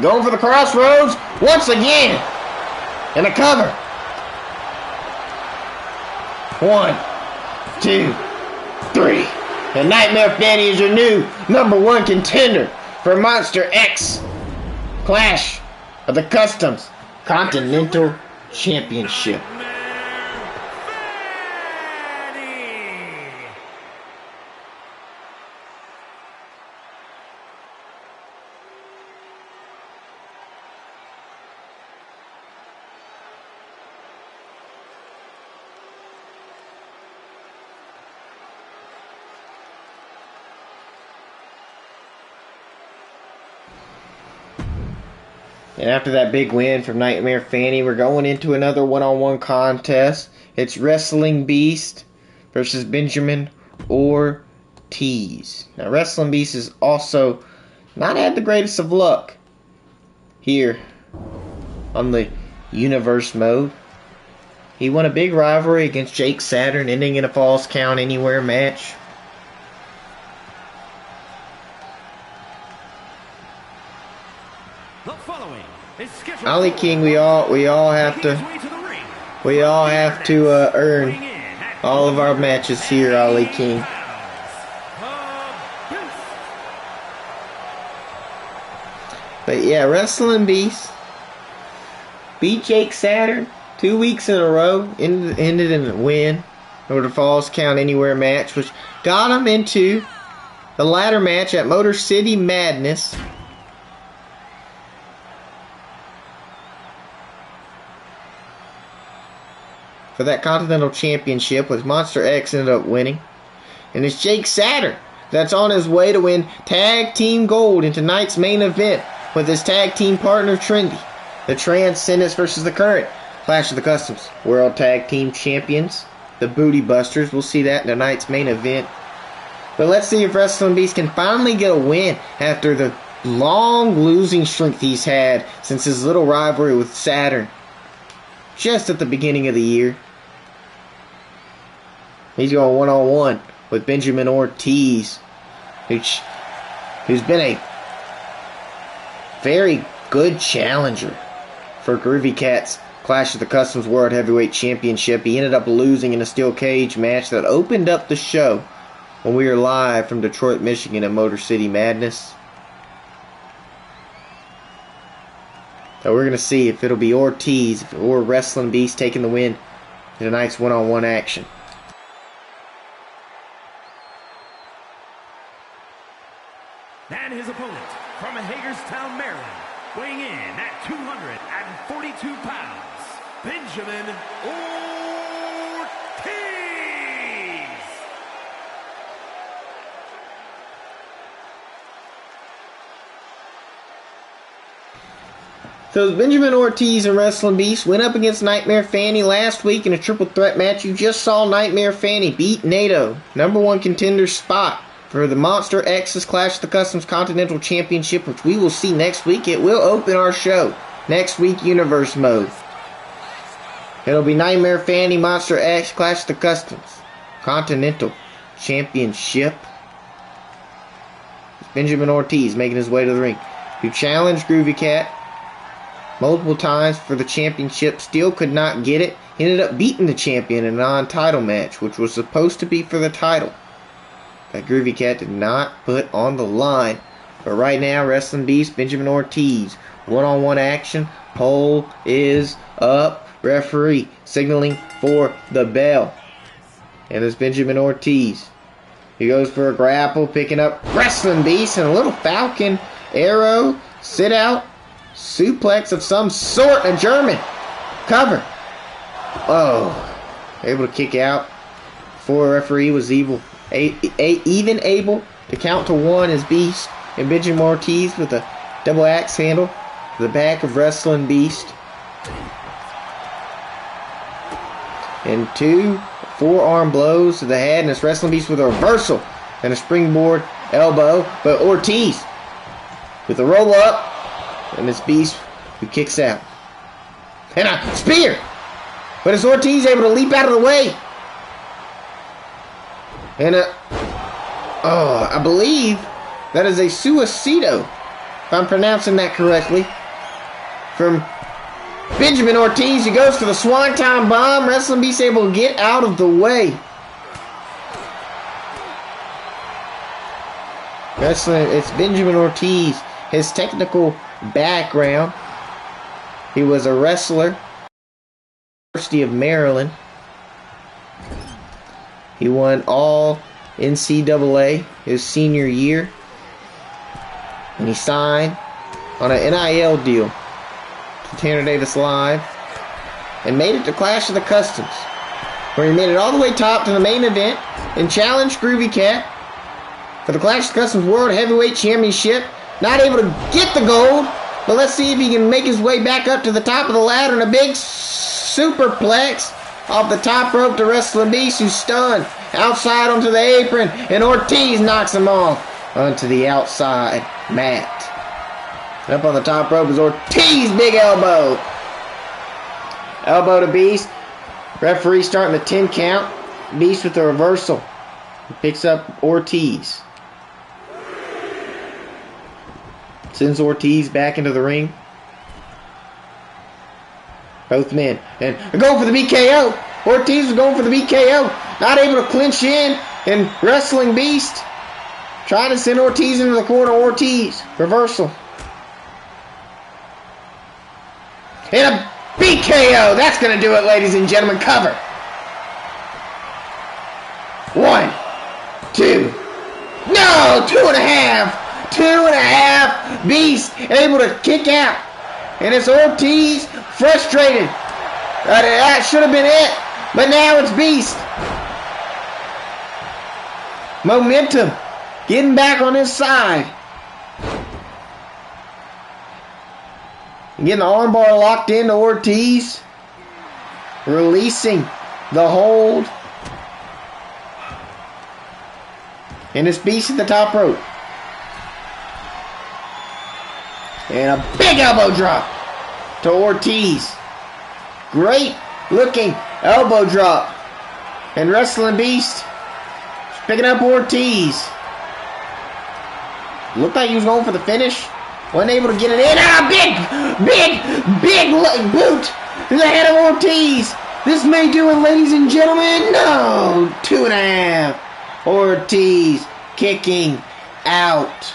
Going for the crossroads once again. And a cover. 1, 2, 3. And Nightmare Fanny is your new #1 contender for Monster X Clash of the Customs Continental Championship. And after that big win from Nightmare Fanny, we're going into another one-on-one contest. It's Wrestling Beast versus Benjamin Ortiz. Now, Wrestling Beast has also not had the greatest of luck here on the Universe mode. He won a big rivalry against Jake Saturn, ending in a Falls Count Anywhere match. Ali King, we all have to earn all of our matches here, Ali King. But yeah, Wrestling Beast beat Jake Saturn 2 weeks in a row, ended in a win over the Falls Count Anywhere match, which got him into the ladder match at Motor City Madness. For that Continental Championship, which Monster X ended up winning. And it's Jake Saturn that's on his way to win Tag Team Gold in tonight's main event with his tag team partner Trendy. The Transcendents versus the current Clash of the Customs World Tag Team Champions, the Booty Busters. We'll see that in tonight's main event. But let's see if Wrestling Beast can finally get a win after the long losing streak he's had since his little rivalry with Saturn just at the beginning of the year. He's going one-on-one with Benjamin Ortiz, who's been a very good challenger for Groovy Cat's Clash of the Customs World Heavyweight Championship. He ended up losing in a steel cage match that opened up the show when we were live from Detroit, Michigan at Motor City Madness. So we're going to see if it'll be Ortiz or Wrestling Beast taking the win in tonight's one-on-one action. And his opponent from Hagerstown, Maryland, weighing in at 242 pounds, Benjamin Ortiz. So Benjamin Ortiz and Wrestling Beast went up against Nightmare Fanny last week in a triple threat match. You just saw Nightmare Fanny beat NATO, #1 contender spot for the Monster X's Clash of the Customs Continental Championship, which we will see next week. It will open our show next week, Universe Mode. It'll be Nightmare Fanny, Monster X, Clash of the Customs Continental Championship. Benjamin Ortiz making his way to the ring, who challenged Groovy Cat multiple times for the championship, still could not get it. He ended up beating the champion in a non-title match, which was supposed to be for the title, that Groovy Cat did not put on the line. But right now, Wrestling Beast, Benjamin Ortiz, one-on-one action. Pole is up. Referee signaling for the bell. And it's Benjamin Ortiz. He goes for a grapple, picking up Wrestling Beast and a little Falcon Arrow sit out suplex of some sort. A German cover. Oh, able to kick out before a referee was even able to count to one as Beast and Benjamin Ortiz with a double axe handle to the back of Wrestling Beast. And 2 forearm blows to the head, and it's Wrestling Beast with a reversal and a springboard elbow. But Ortiz with a roll up, and it's Beast who kicks out. And a spear! But is Ortiz able to leap out of the way? And I believe that is a suicido, if I'm pronouncing that correctly, from Benjamin Ortiz. He goes for the Swanton Bomb. Wrestling Beast able to get out of the way. It's Benjamin Ortiz. His technical background: he was a wrestler, University of Maryland. He won all NCAA his senior year, and he signed on an NIL deal to Tanner Davis Live and made it to Clash of the Customs, where he made it all the way top to the main event and challenged Groovy Cat for the Clash of the Customs World Heavyweight Championship. Not able to get the gold, but let's see if he can make his way back up to the top of the ladder in a big superplex off the top rope to Wrestling Beast, who's stunned outside onto the apron, and Ortiz knocks him off onto the outside mat. And up on the top rope is Ortiz, big elbow. Elbow to Beast. Referee starting the 10 count. Beast with the reversal. He picks up Ortiz. Sends Ortiz back into the ring. Both men. And they're going for the BKO. Ortiz was going for the BKO. Not able to clinch in. And Wrestling Beast trying to send Ortiz into the corner. Ortiz. Reversal. And a BKO. That's going to do it, ladies and gentlemen. Cover. 1, 2. No, 2.5. 2.5. Beast able to kick out. And it's Ortiz frustrated. That should have been it. But now it's Beast. Momentum. Getting back on his side. Getting the armbar locked into Ortiz. Releasing the hold. And it's Beast at the top rope. And a big elbow drop to Ortiz. Great looking elbow drop. And Wrestling Beast picking up Ortiz. Looked like he was going for the finish. Wasn't able to get it in. Big boot to the head of Ortiz. This may do it, ladies and gentlemen. No, 2.5. Ortiz kicking out.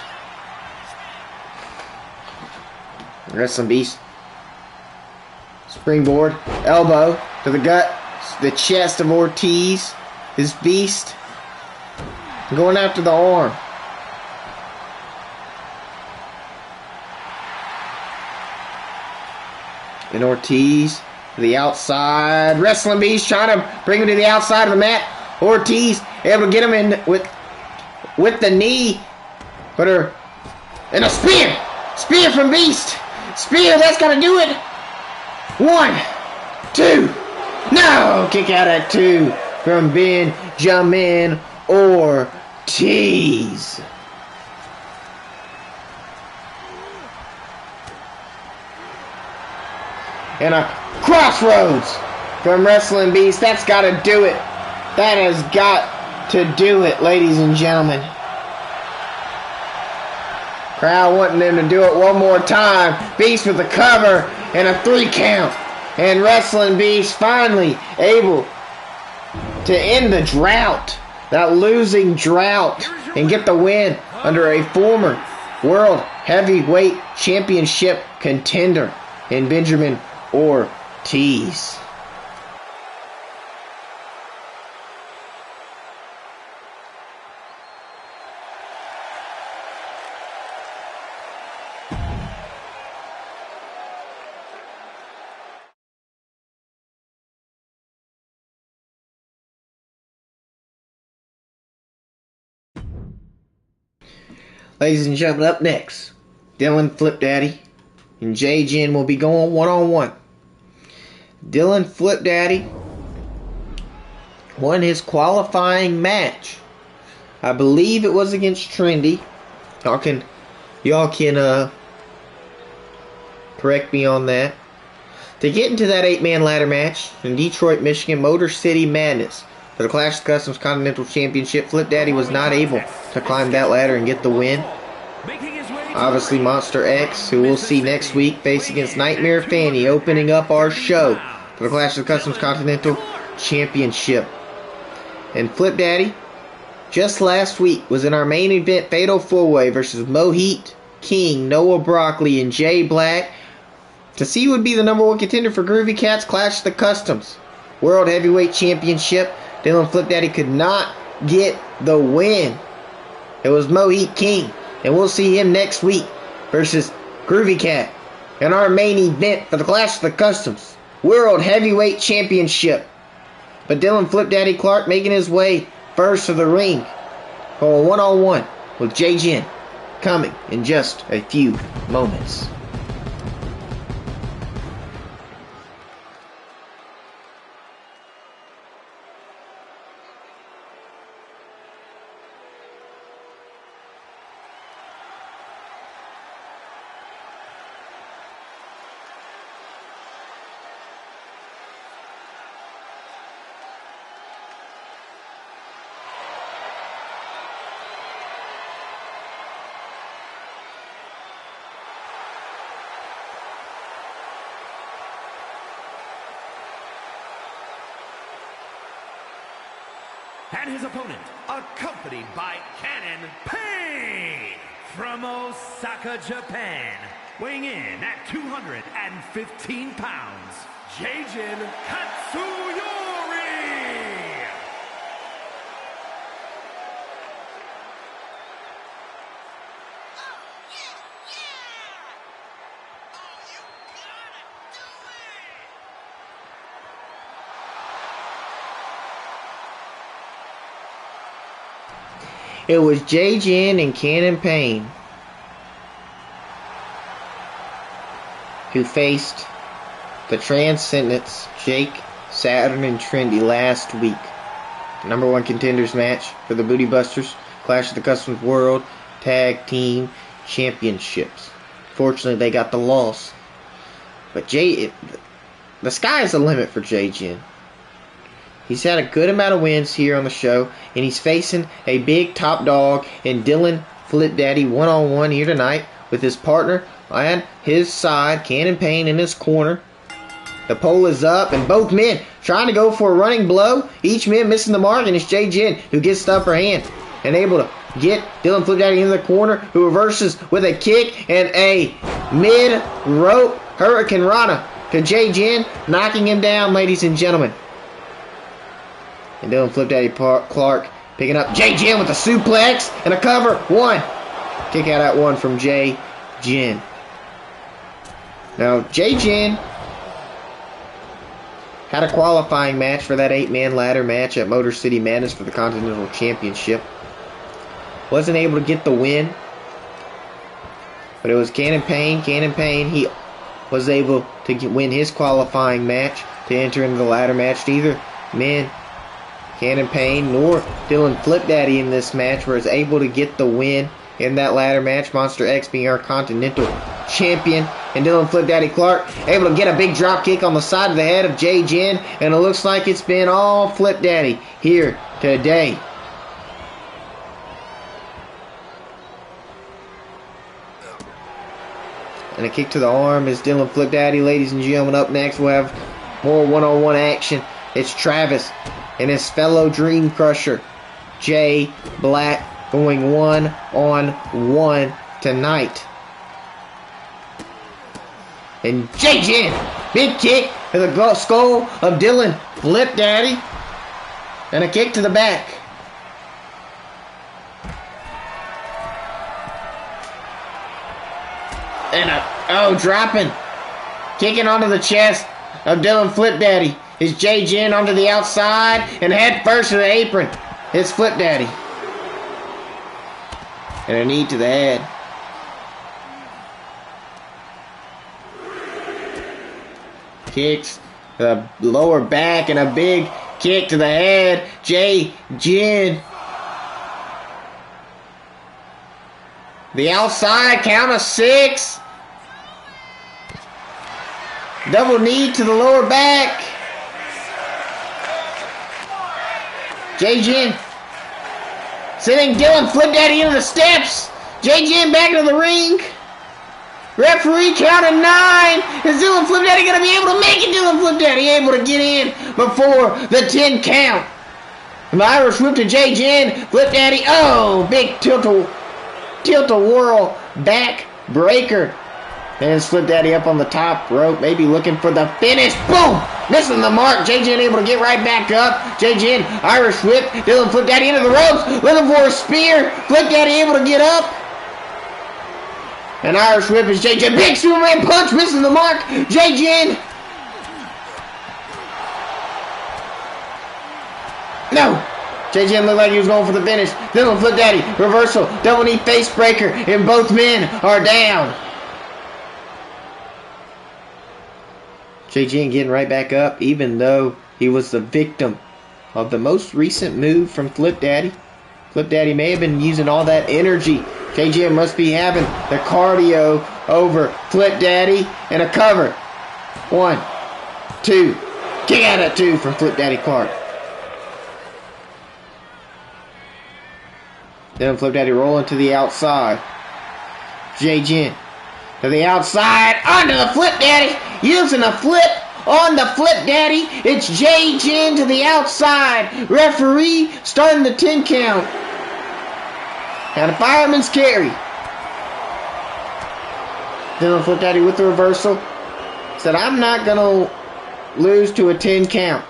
Wrestling Beast. Springboard. Elbow to the gut. The chest of Ortiz. This Beast. Going after the arm. And Ortiz to the outside. Wrestling Beast trying to bring him to the outside of the mat. Ortiz able to get him in with the knee. And a spear. Spear from Beast. Spear, that's got to do it. 1, 2. No, kick out at 2 from Benjamin Ortiz. And a crossroads from Wrestling Beast. That's got to do it. That has got to do it, ladies and gentlemen. Crowd wanting them to do it one more time. Beast with the cover and a 3 count. And Wrestling Beast finally able to end the drought. That losing drought. And get the win under a former World Heavyweight Championship contender in Benjamin Ortiz. Ladies and gentlemen, up next, Dylan Flip Daddy and J-Gen will be going one-on-one. Dylan Flip Daddy won his qualifying match. I believe it was against Trendy. Y'all can correct me on that. To get into that 8-man ladder match in Detroit, Michigan, Motor City Madness for the Clash of Customs Continental Championship, Flip Daddy was not able to climb that ladder and get the win. Obviously, Monster X, who we'll see next week, face against Nightmare Fanny, opening up our show for the Clash of Customs Continental Championship. And Flip Daddy, just last week, was in our main event Fatal 4-Way versus Mohit King, Noah Broccoli, and Jay Black to see who would be the #1 contender for Groovy Cat's Clash of the Customs World Heavyweight Championship. Dylan Flip Daddy could not get the win. It was Mohit King. And we'll see him next week versus Groovy Cat in our main event for the Clash of the Customs World Heavyweight Championship. But Dylan Flip Daddy Clark making his way first to the ring for a one-on-one with J-Gen coming in just a few moments. And his opponent, accompanied by Cannon Pain from Osaka, Japan, weighing in at 215 pounds, Jay-Jin Katsuyori! It was Jay-Jin and Cannon Payne who faced the Transcendents, Jake, Saturn, and Trendy last week. The number one contenders match for the Booty Busters Clash of the Customs World Tag Team Championships. Fortunately, they got the loss. But the sky's the limit for Jay-Jin. He's had a good amount of wins here on the show, and he's facing a big top dog in Dylan Flip Daddy one-on-one here tonight with his partner on his side, Cannon Payne in his corner. The pole is up, and both men trying to go for a running blow. Each man missing the mark, and it's Jay-Jin who gets the upper hand and able to get Dylan Flip Daddy into the corner, who reverses with a kick and a mid-rope Hurricane Rana to Jay-Jin, knocking him down, ladies and gentlemen. And Dylan Flip Daddy Clark picking up Jay-Jin with a suplex and a cover. One. Kick out at one from Jay-Jin. Now, Jay-Jin had a qualifying match for that 8-man ladder match at Motor City Madness for the Continental Championship. Wasn't able to get the win. But it was Cannon Payne. Cannon Payne, he was able to win his qualifying match to enter into the ladder match. Neither men, Cannon Payne nor Dylan Flip Daddy in this match, was able to get the win in that ladder match. Monster X being our Continental Champion. And Dylan Flip Daddy Clark able to get a big drop kick on the side of the head of Jay-Jin. And it looks like it's been all Flip Daddy here today. And a kick to the arm is Dylan Flip Daddy. Ladies and gentlemen, up next we'll have more one-on-one action. It's Travis and his fellow Dream Crusher, Jay Black, going one-on-one tonight. And Jay-Jin, big kick to the skull of Dylan Flip Daddy. And a kick to the back. And dropping. Kicking onto the chest of Dylan Flip Daddy is Jay-Jin onto the outside and head first to the apron. It's Flip Daddy. And a knee to the head. Kicks the lower back and a big kick to the head. Jay-Jin. The outside, count of 6. Double knee to the lower back. Jay-Jin sending Dylan Flip Daddy into the steps. Jay-Jin back into the ring. Referee count of 9. Is Dylan Flip Daddy going to be able to make it? Dylan Flip Daddy able to get in before the 10 count. The Irish whip to Jay-Jin. Flip Daddy. Oh, big tilt-a-whirl back breaker. And it's Flip Daddy up on the top rope, maybe looking for the finish. Boom! Missing the mark. Jay-Jin able to get right back up. Jay-Jin, Irish whip. Dylan Flip Daddy into the ropes. Looking for a spear. Flip Daddy able to get up. And Irish whip is Jay-Jin. Big Superman punch. Missing the mark. Jay-Jin. No. Jay-Jin looked like he was going for the finish. Dylan Flip Daddy. Reversal. Double knee face breaker. And both men are down. Jay-Jin getting right back up, even though he was the victim of the most recent move from Flip Daddy. Flip Daddy may have been using all that energy. Jay-Jin must be having the cardio over Flip Daddy, and a cover. 1, 2. Kick out at 2 from Flip Daddy Clark. Then Flip Daddy rolling to the outside. Jay-Jin to the outside, onto the Flip Daddy, using a flip on the Flip Daddy. It's Jay-Jin to the outside. Referee starting the 10 count. And a fireman's carry. Dylan Flip Daddy with the reversal. Said, I'm not going to lose to a 10 count.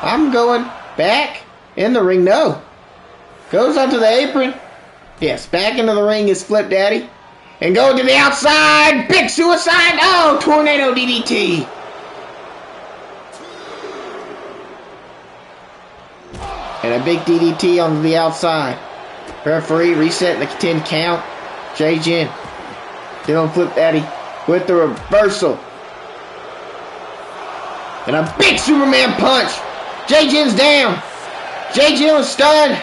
I'm going back in the ring. No. Goes onto the apron. Yes, back into the ring is Flip Daddy. And going to the outside. Big suicide. Oh, tornado DDT. And a big DDT on the outside. Referee resetting the 10 count. J-Jin. Dylan Flip Daddy with the reversal. And a big Superman punch. J-Jin's down. J-Jin was stunned.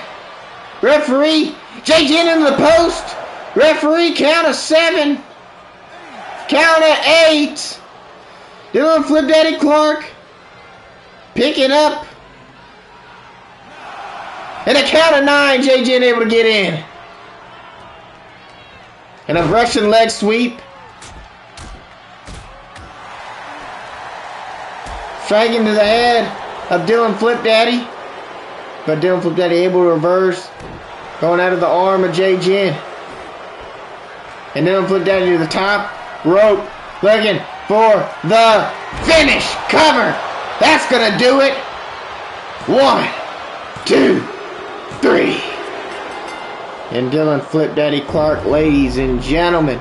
Referee. J-Jin into the post. Referee count of 7. Count of 8. Dylan Flip Daddy Clark picking up. And a count of 9. J-Jin able to get in. And a Russian leg sweep. Striking to the head of Dylan Flip Daddy. But Dylan Flip Daddy able to reverse. Going out of the arm of J-Jin. And Dylan Flip Daddy to the top rope. Looking for the finish. Cover. That's going to do it. 1, 2, 3. And Dylan Flip Daddy Clark, ladies and gentlemen,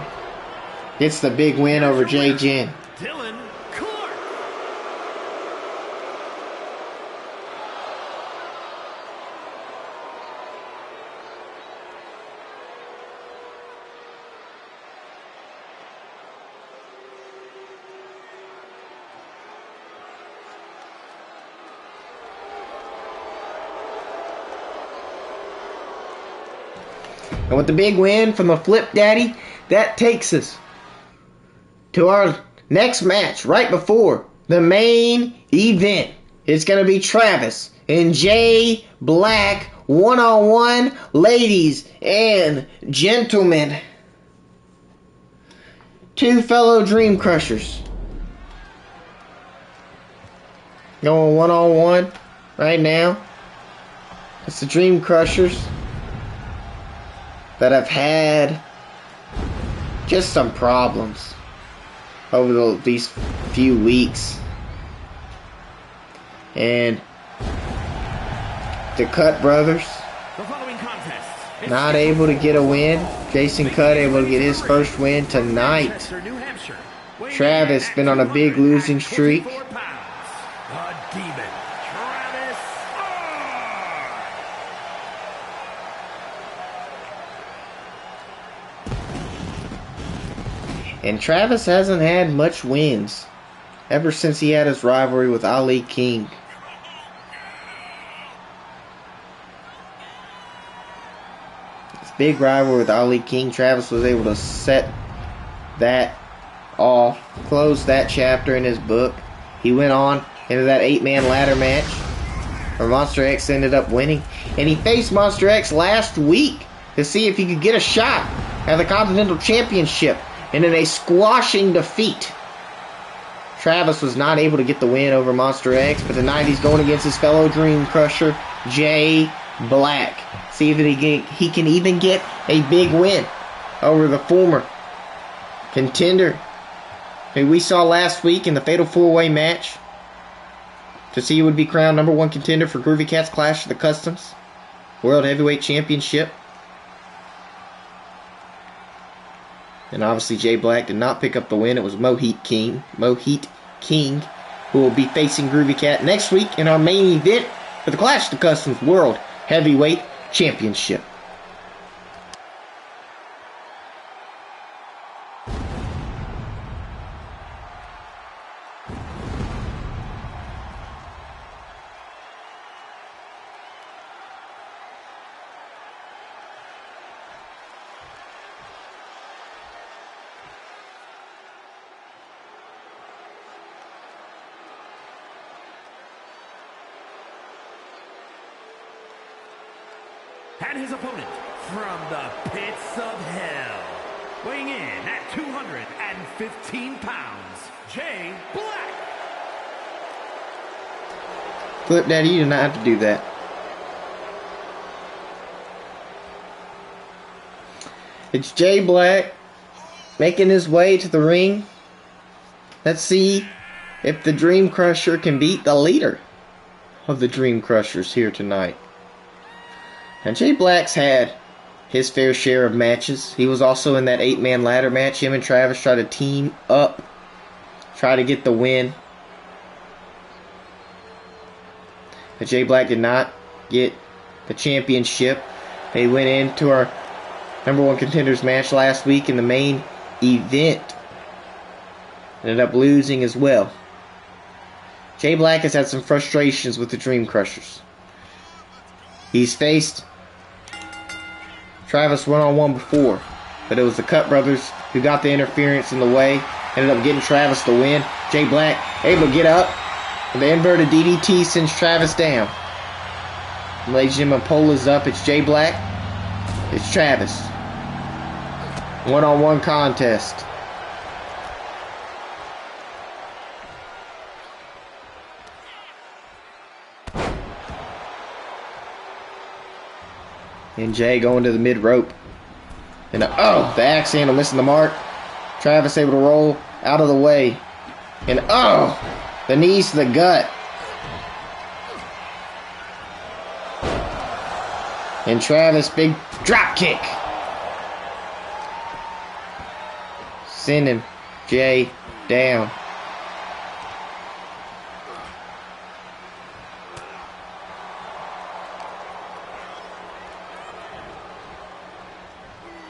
gets the big win over J-Jin. Dylan Clark. And with the big win from the Flip Daddy, that takes us to our next match right before the main event. It's going to be Travis and Jay Black one-on-one, ladies and gentlemen. 2 fellow Dream Crushers going one-on-one right now. It's the Dream Crushers that have had just some problems over these few weeks. And the Cut brothers not able to get a win. Jason Cut able to get his first win tonight. Travis been on a big losing streak. And Travis hasn't had much wins ever since he had his rivalry with Ali King. His big rivalry with Ali King, Travis was able to set that off, close that chapter in his book. He went on into that 8-man ladder match where Monster X ended up winning. And he faced Monster X last week to see if he could get a shot at the Continental Championship. And in a squashing defeat, Travis was not able to get the win over Monster X, but tonight he's going against his fellow Dream Crusher, Jay Black. See if he can even get a big win over the former contender who we saw last week in the Fatal 4-Way match to see who would be crowned #1 contender for Groovy Cat's Clash of the Customs World Heavyweight Championship. And obviously Jay Black did not pick up the win. It was Mohit King, who will be facing Groovy Cat next week in our main event for the Clash of the Customs World Heavyweight Championship. And his opponent from the pits of hell, weighing in at 215 pounds, Jay Black. Flip Daddy, you did not have to do that. It's Jay Black making his way to the ring. Let's see if the Dream Crusher can beat the leader of the Dream Crushers here tonight. And Jay Black's had his fair share of matches. He was also in that 8-man ladder match. Him and Travis tried to team up, try to get the win. But Jay Black did not get the championship. They went into our number 1 contenders match last week in the main event. Ended up losing as well. Jay Black has had some frustrations with the Dream Crushers. He's faced Travis one-on-one before, but it was the Cut Brothers who got the interference in the way. Ended up getting Travis the win. Jay Black able to get up. And the inverted DDT sends Travis down. Ladies and gentlemen, poll is up. It's Jay Black. It's Travis. One-on-one contest. And Jay going to the mid rope. And the axe handle missing the mark. Travis able to roll out of the way. And the knees to the gut. And Travis, big drop kick. Sending Jay down.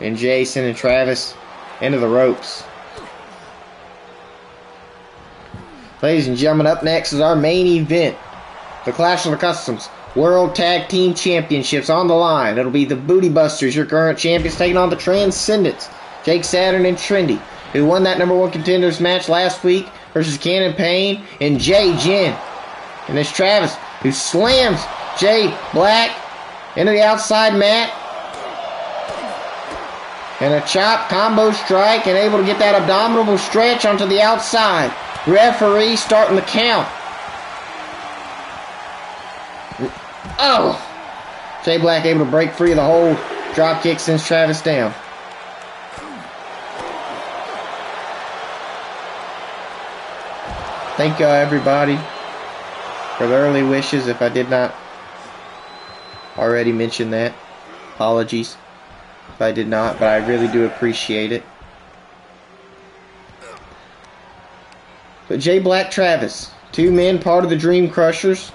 And Jay sending Travis into the ropes. Ladies and gentlemen, up next is our main event. The Clash of the Customs World Tag Team Championships on the line. It'll be the Booty Busters, your current champions, taking on the Transcendents, Jake Saturn and Trendy, who won that number 1 contenders match last week versus Cannon Payne and Jay Jin. And it's Travis who slams Jay Black into the outside mat. And a chop, combo strike, and able to get that abdominal stretch onto the outside. Referee starting the count. Jay Black able to break free of the hold. Drop kick sends Travis down. Thank you everybody for the early wishes. If I did not already mention that, apologies if I did not, but I really do appreciate it. But Jay Black, Travis, 2 men, part of the Dream Crushers.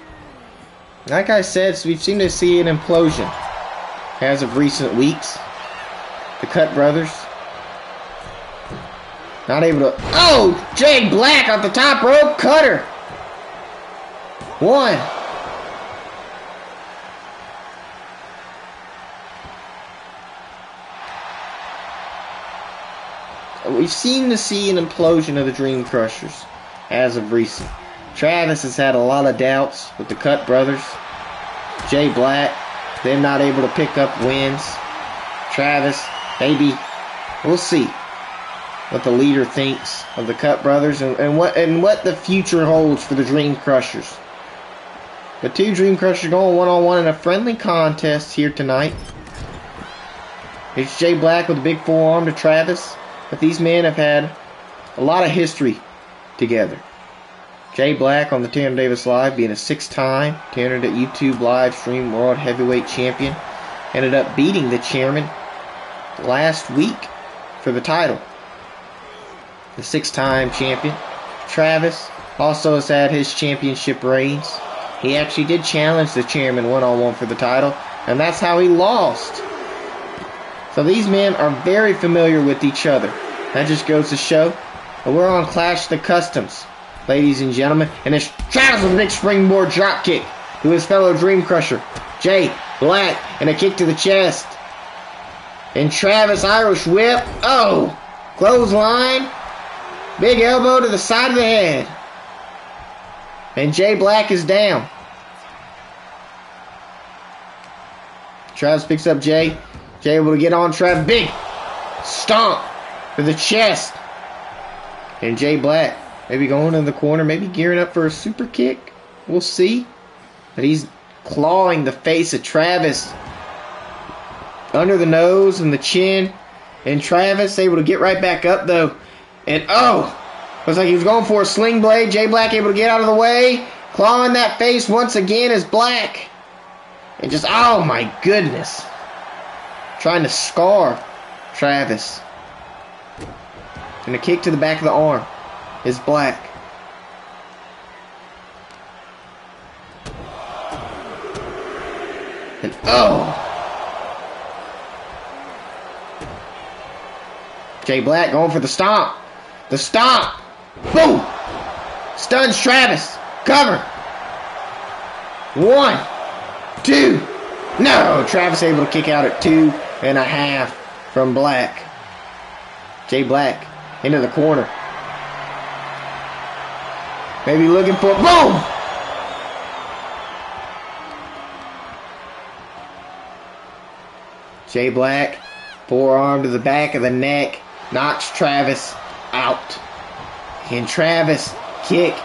Like I said, so we've seemed to see an implosion as of recent weeks. The Cut Brothers not able to. Jay Black off the top rope, cutter. 1. We've seemed to see an implosion of the Dream Crushers as of recent. Travis has had a lot of doubts with the Cut Brothers. Jay Black, them not able to pick up wins. Travis, maybe, we'll see what the leader thinks of the Cut Brothers and what the future holds for the Dream Crushers. The 2 Dream Crushers going one-on-one in a friendly contest here tonight. It's Jay Black with a big forearm to Travis. But these men have had a lot of history together. Jay Black on the Tanner Davis Live being a 6-time Tanner YouTube live stream World Heavyweight Champion. Ended up beating the chairman last week for the title. The 6-time champion. Travis also has had his championship reigns. He actually did challenge the chairman one-on-one for the title, and that's how he lost. So these men are very familiar with each other. That just goes to show that we're on Clash of the Customs, ladies and gentlemen. And it's Travis with a big springboard drop kick to his fellow Dream Crusher, Jay Black, and a kick to the chest. And Travis Irish whip. Clothesline. Big elbow to the side of the head. And Jay Black is down. Travis picks up Jay. Jay able to get on Travis. Big stomp to the chest. And Jay Black maybe going in the corner, maybe gearing up for a super kick. We'll see. But he's clawing the face of Travis under the nose and the chin. And Travis able to get right back up though. And oh! Looks like he was going for a sling blade. Jay Black able to get out of the way. Clawing that face once again is Black. And just, oh my goodness. Trying to scar Travis. And a kick to the back of the arm is Black. And oh! Jay Black going for the stomp. The stomp. Boom! Stuns Travis. Cover. 1, 2. No! Travis able to kick out at 2.5 from Black. Jay Black into the corner. Maybe looking for boom! Jay Black, forearm to the back of the neck, knocks Travis out. Can Travis kick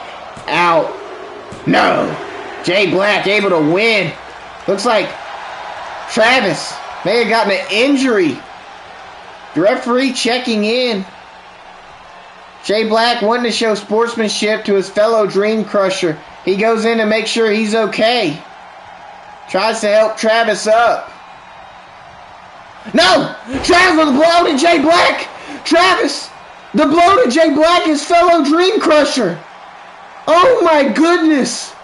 out? No! Jay Black able to win. Looks like Travis may have gotten an injury. The referee checking in. Jay Black wanting to show sportsmanship to his fellow Dream Crusher. He goes in to make sure he's okay. Tries to help Travis up. No! Travis with a blow to Jay Black! Travis! The blow to Jay Black, his fellow Dream Crusher! Oh my goodness!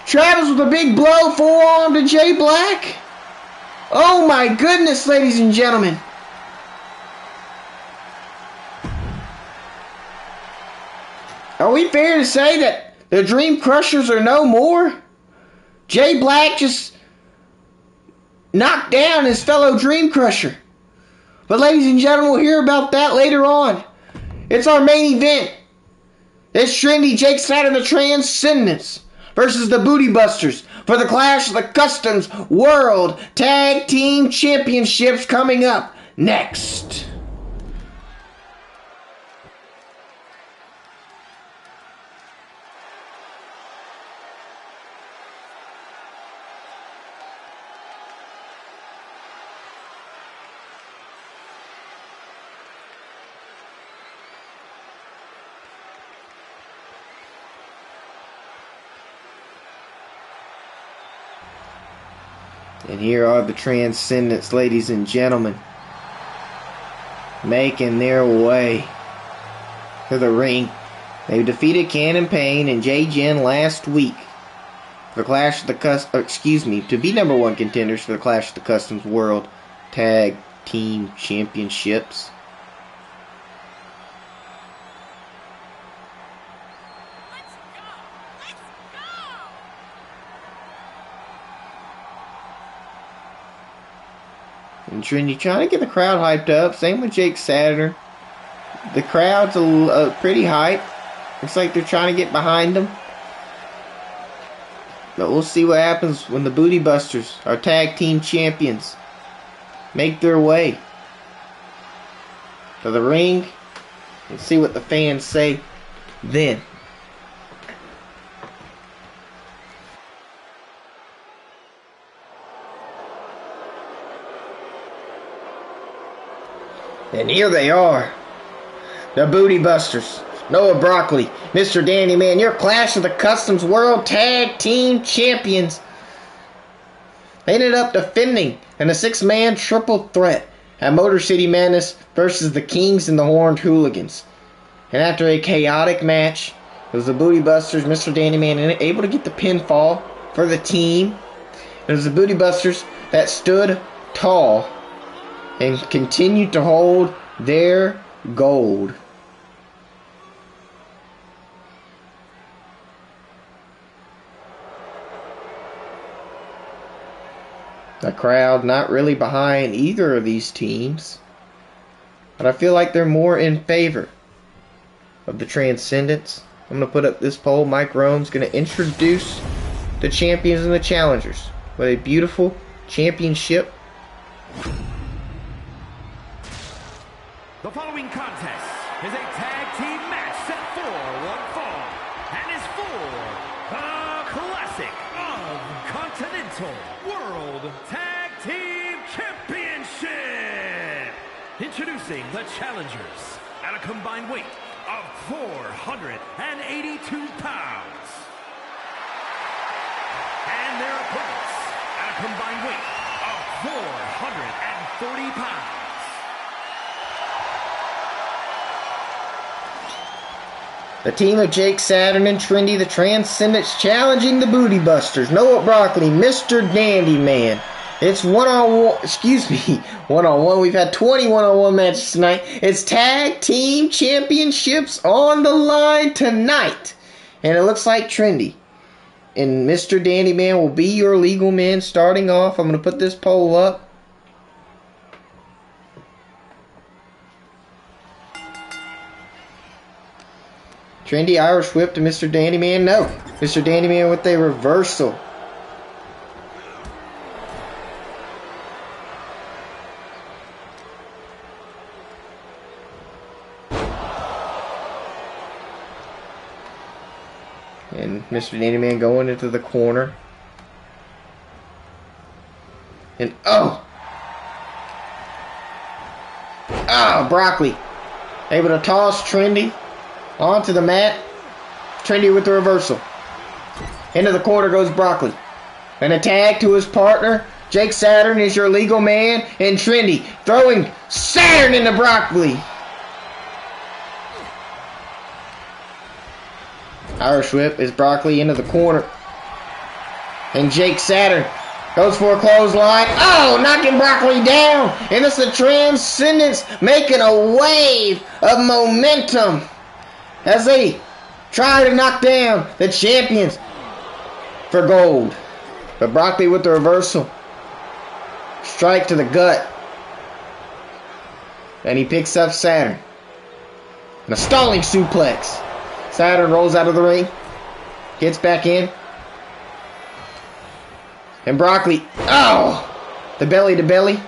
Travis with a big blow, forearm to Jay Black! Oh my goodness, ladies and gentlemen! Are we fair to say that the Dream Crushers are no more? Jay Black just knocked down his fellow Dream Crusher. But ladies and gentlemen, we'll hear about that later on. It's our main event. It's Trendy Jake Saturn the Transcendence versus the Booty Busters for the Clash of the Customs World Tag Team Championships coming up next. And here are the Transcendents, ladies and gentlemen, making their way to the ring. They defeated Cannon Payne and Jay Jen last week for Clash of the to be number one contenders for the Clash of the Customs World Tag Team Championships. And Trinity trying to get the crowd hyped up. Same with Jake Saturn. The crowd's pretty hyped. Looks like they're trying to get behind them. But we'll see what happens when the Booty Busters, our tag team champions, make their way to the ring. And see what the fans say then. And here they are, the Booty Busters, Noah Broccoli, Mr. Danny Man, your Clash of the Customs World Tag Team Champions. They ended up defending in a 6-man triple threat at Motor City Madness versus the Kings and the Horned Hooligans. And after a chaotic match, it was the Booty Busters, Mr. Danny Man, able to get the pinfall for the team. It was the Booty Busters that stood tall and continued to hold their gold. The crowd not really behind either of these teams, but I feel like they're more in favor of the Transcendents. I'm going to put up this poll. Mike Rome's going to introduce the champions and the challengers with a beautiful championship. The following contest is a tag team match set for one fall and is for the Classic of Continental World Tag Team Championship. the challengers at a combined weight of 482 pounds. And their opponents at a combined weight of 440 pounds. The team of Jake Saturn and Trendy, the Transcendents, challenging the Booty Busters. Noah Broccoli, Mr. Dandy Man. It's one-on-one. We've had 20 one-on-one matches tonight. It's tag team championships on the line tonight. And it looks like Trendy and Mr. Dandy Man will be your legal men starting off. I'm going to put this poll up. Trendy Irish whip to Mr. Dandy Man. No. Mr. Dandy Man with a reversal. And Mr. Dandy Man going into the corner. And Broccoli able to toss Trendy onto the mat. Trendy with the reversal. Into the corner goes Broccoli. And a tag to his partner. Jake Saturn is your legal man. And Trendy throwing Saturn into Broccoli. Irish whip is Broccoli into the corner. And Jake Saturn goes for a clothesline. Knocking Broccoli down. And it's the Transcendents making a wave of momentum as they try to knock down the champions for gold. But Broccoli with the reversal. Strike to the gut. And he picks up Saturn. And a stalling suplex. Saturn rolls out of the ring. Gets back in. And Broccoli. The belly to belly.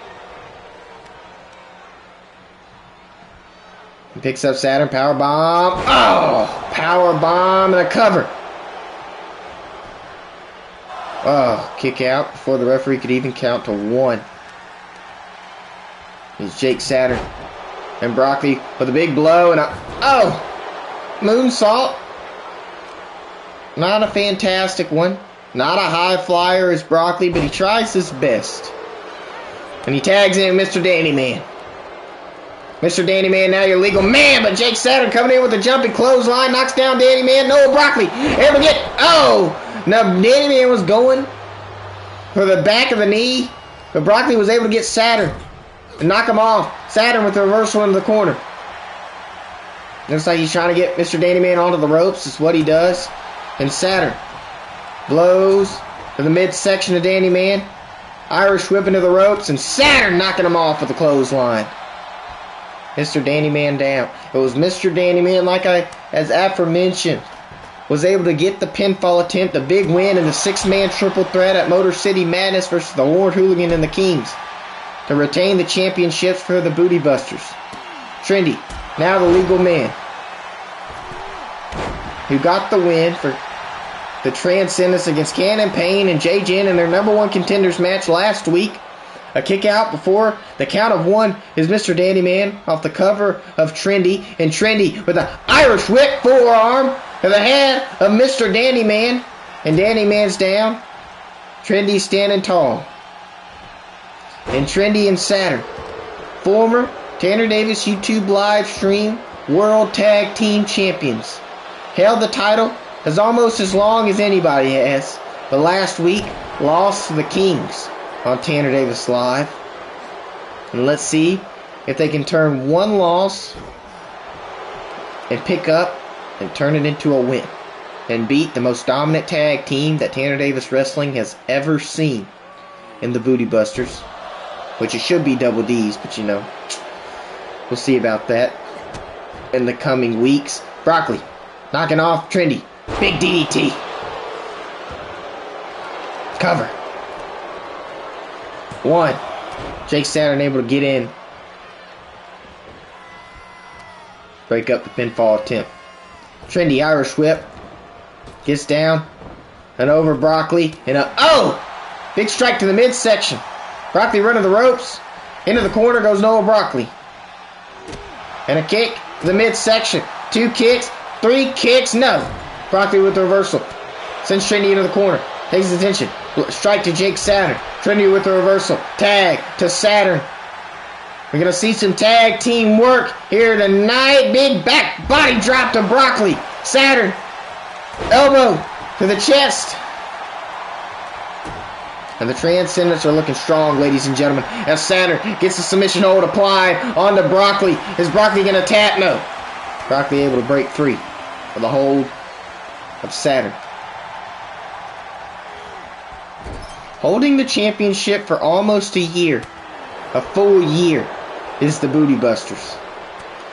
He picks up Saturn. Power bomb. Power bomb and a cover. Kick out before the referee could even count to one. It's Jake Saturn. And Broccoli with a big blow and a moonsault. Not a fantastic one. Not a high flyer as Broccoli, but he tries his best. And he tags in Mr. Dandy Man. Mr. Dandy Man, now your legal man, but Jake Saturn coming in with a jumping clothesline, knocks down Dandy Man. Noah Broccoli, now Dandy Man was going for the back of the knee, but Broccoli was able to get Saturn and knock him off. Saturn with the reversal into the corner. Looks like he's trying to get Mr. Dandy Man onto the ropes. That's what he does. And Saturn blows to the midsection of Dandy Man. Irish whip into the ropes, and Saturn knocking him off with a clothesline. Mr. Dandy Man down. It was Mr. Dandy Man, as aforementioned, was able to get the pinfall attempt, a big win in the 6-man triple threat at Motor City Madness versus the Lord Hooligan and the Kings to retain the championships for the Booty Busters. Trendy, now the legal man, who got the win for the Transcendents against Cannon Payne and Jay Jin in their #1 contenders match last week. A kick out before the count of one is Mr. Dandy Man off the cover of Trendy. And Trendy with an Irish whip forearm to the head of Mr. Dandy Man. And Dandy Man's down. Trendy standing tall. And Trendy and Saturn, former Tanner Davis YouTube live stream World Tag Team Champions, held the title as almost as long as anybody has, but last week lost to the Kings on Tanner Davis Live. And let's see if they can turn one loss and pick up and turn it into a win and beat the most dominant tag team that Tanner Davis Wrestling has ever seen in the Booty Busters, which it should be Double D's, but we'll see about that in the coming weeks. Broccoli knocking off Trendy. Big DDT. Cover. One. Jake Saturn able to get in. Break up the pinfall attempt. Trendy Irish whip. Gets down. And over Broccoli. And big strike to the midsection. Broccoli running the ropes. Into the corner goes Noah Broccoli. And a kick to the midsection. 2 kicks, 3 kicks, no. Broccoli with the reversal. Sends Trinity into the corner. Takes his attention. Strike to Jake Saturn. Trinity with the reversal. Tag to Saturn. We're going to see some tag team work here tonight. Big back body drop to Broccoli. Saturn. Elbow to the chest. And the Transcendents are looking strong, ladies and gentlemen. As Saturn gets the submission hold applied onto Broccoli. Is Broccoli going to tap? No. Broccoli able to break free of the hold of Saturn. Holding the championship for almost a year, a full year, is the Booty Busters.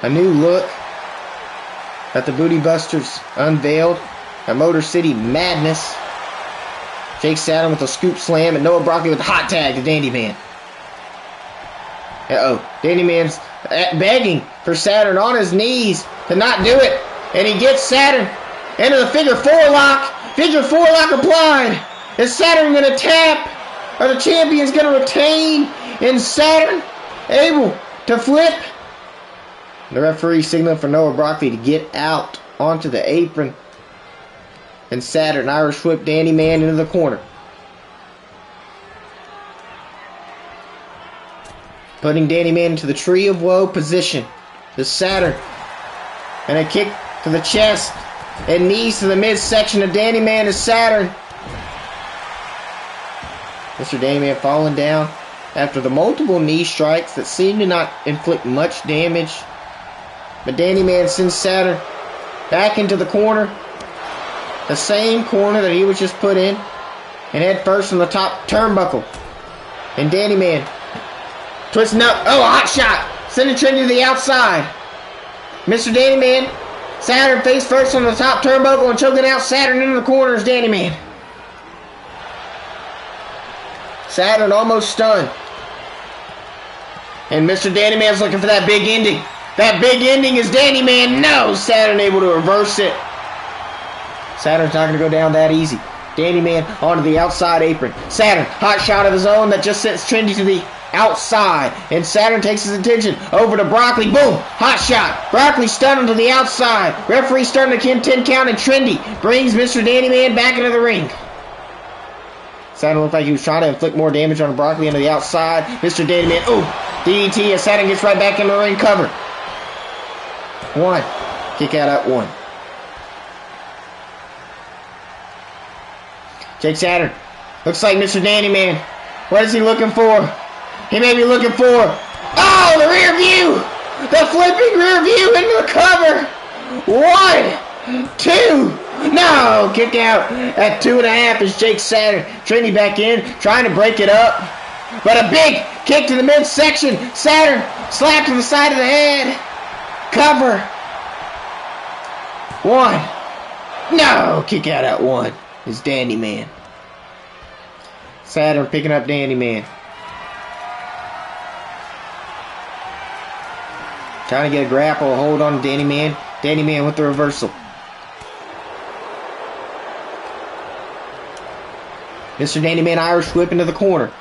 A new look that the Booty Busters unveiled at Motor City Madness. Jake Saturn with a scoop slam and Noah Broccoli with a hot tag to Dandy Man. Dandy Man's begging for Saturn on his knees to not do it. And he gets Saturn into the figure 4 lock. Figure 4 lock applied. Is Saturn going to tap? Are the champions going to retain? And Saturn able to flip? The referee signaling for Noah Broccoli to get out onto the apron. And Saturn Irish whip Dandy Man into the corner. Putting Dandy Man into the Tree of Woe position. To Saturn. And a kick to the chest. And knees to the midsection of Dandy Man to Saturn. Mr. Dandy Man falling down after the multiple knee strikes that seem to not inflict much damage. But Dandy Man sends Saturn back into the corner. The same corner that he was just put in. And head first on the top turnbuckle. And Dandy Man twisting up. Oh, a hot shot. Sending Trinity to the outside. Mr. Dandy Man. Saturn face first on the top turnbuckle and choking out Saturn into the corner is Dandy Man. Saturn almost stunned. And Mr. Dandy Man's looking for that big ending. That big ending is Dandy Man. No! Saturn able to reverse it. Saturn's not going to go down that easy. Dandy Man onto the outside apron. Saturn, hot shot of his own that just sends Trinity to the outside. And Saturn takes his attention over to Broccoli. Boom! Hot shot. Broccoli stunned him to the outside. Referee starting to 10 count and Trinity brings Mr. Dandy Man back into the ring. Saturn looked like he was trying to inflict more damage on Broccoli into the outside. Mr. Dandy Man, ooh, DDT as Saturn gets right back into the ring. Cover. 1. Kick out at 1. Jake Saturn. Looks like Mr. Dandy Man. What is he looking for? He may be looking for... Oh, the rear view! The flipping rear view into the cover! 1, 2... No! Kick out at 2.5 is Jake Saturn. Trinity back in, trying to break it up. But a big kick to the midsection. Saturn slap to the side of the head. Cover. 1. No! Kick out at 1 is Dandy Man. Saturn picking up Dandy Man. Trying to get a grapple, hold on to Dandy Man. Dandy Man with the reversal. Mr. Dandy Man Irish whip into the corner.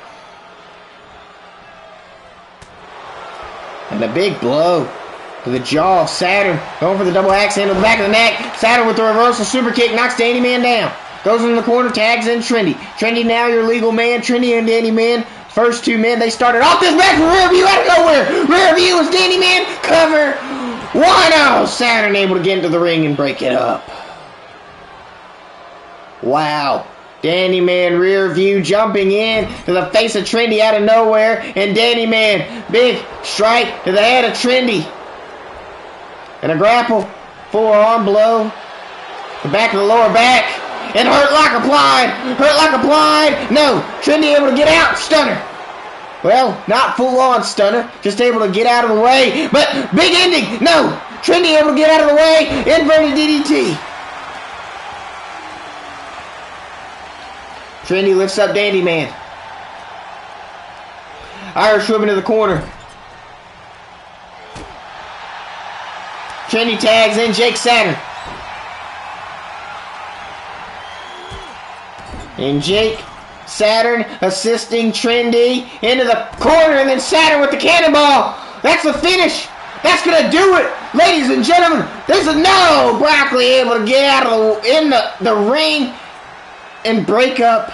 And a big blow to the jaw of Saturn. Going for the double axe handle to the back of the neck. Saturn with the reversal super kick knocks Dandy Man down. Goes in the corner, tags in Trinity. Trinity now your legal man. Trinity and Dandy Man. First 2 men, they started off this match with rear view out of nowhere. Rear view is Dandy Man. Cover. 1-0. Saturn able to get into the ring and break it up. Wow. Dandy Man rear view jumping in to the face of Trinity out of nowhere. And Dandy Man, big strike to the head of Trinity. And a grapple. Full arm blow. The back of the lower back. And hurt lock applied. Hurt lock applied. No. Trinity able to get out. Stunner. Well, not full on stunner. Just able to get out of the way. But big ending. No. Trinity able to get out of the way. Inverted DDT. Trinity lifts up Dandy Man. Irish whip into the corner. Trinity tags in Jake Saturn. And Jake Saturn assisting Trinity into the corner, and then Saturn with the cannonball. That's the finish. That's going to do it, ladies and gentlemen. This is no Broccoli able to get out of the ring and break up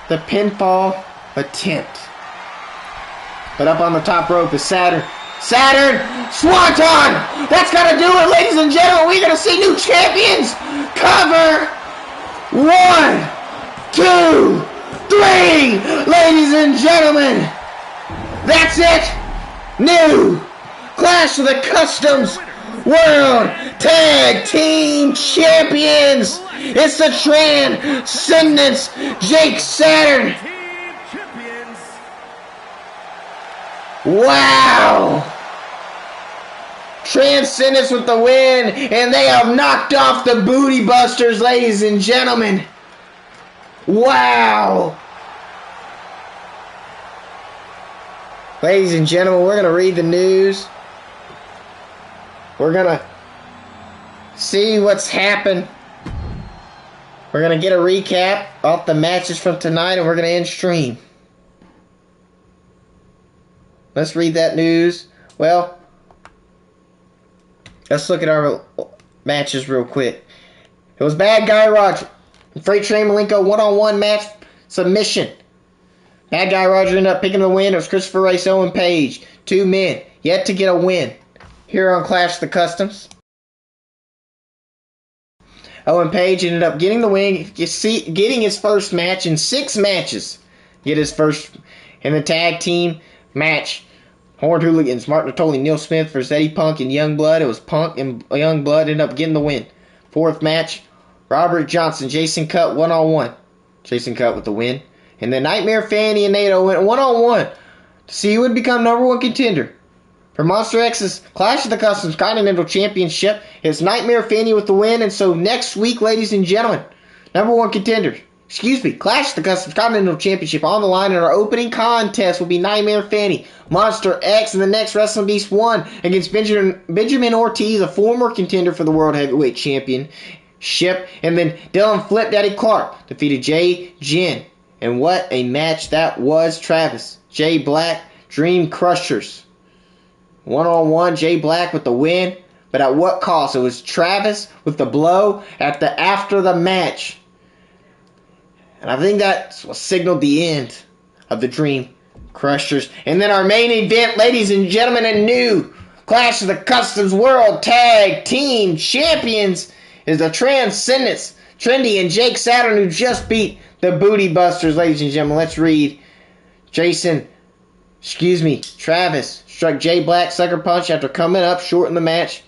the pinfall attempt. But up on the top rope is Saturn. Saturn, Swanton! That's going to do it, ladies and gentlemen. We're going to see new champions. Cover. 1, 2, 3. Ladies and gentlemen, that's it. New Clash of the Customs World Tag Team Champions. It's the Transcendence Jake Saturn. Wow! Transcendence with the win, and they have knocked off the Booty Busters, ladies and gentlemen. Wow! Ladies and gentlemen, we're going to read the news. We're going to see what's happened. We're going to get a recap off the matches from tonight, and we're going to end stream. Let's read that news. Well, let's look at our matches real quick. It was Bad Guy Roger and Freight Train Malenko one-on-one match submission. Bad Guy Roger ended up picking the win. It was Christopher Race, Owen Page. 2 men yet to get a win here on Clash of the Customs. Owen Page ended up getting the win, getting his first match in 6 matches. Get his first in the tag team match. Horned Hooligans, Mark Natoli, Neil Smith versus Eddie Punk and Youngblood. It was Punk and Youngblood ended up getting the win. 4th match, Robert Johnson, Jason Cutt one-on-one. Jason Cutt with the win. And then Nightmare Fanny and Nato went one-on-one to see who would become #1 contender. For Monster X's Clash of the Customs Continental Championship, it's Nightmare Fanny with the win. And so next week, ladies and gentlemen, #1 contender. Clash of the Customs Continental Championship on the line, and our opening contest will be Nightmare Fanny, Monster X, and the next Wrestling Beast 1 against Benjamin Ortiz, a former contender for the World Heavyweight Championship, and then Dylan Flip Daddy Clark defeated Jay Jin. And what a match that was, Travis. Jay Black, Dream Crushers. One-on-one, Jay Black with the win, but at what cost? It was Travis with the blow after the match. And I think that signaled the end of the Dream Crushers. And then our main event, ladies and gentlemen, a new Clash of the Customs World Tag Team Champions is the Transcendence, Trendy and Jake Saturn, who just beat the Booty Busters, ladies and gentlemen. Let's read. Travis struck Jay Black sucker punch after coming up short in the match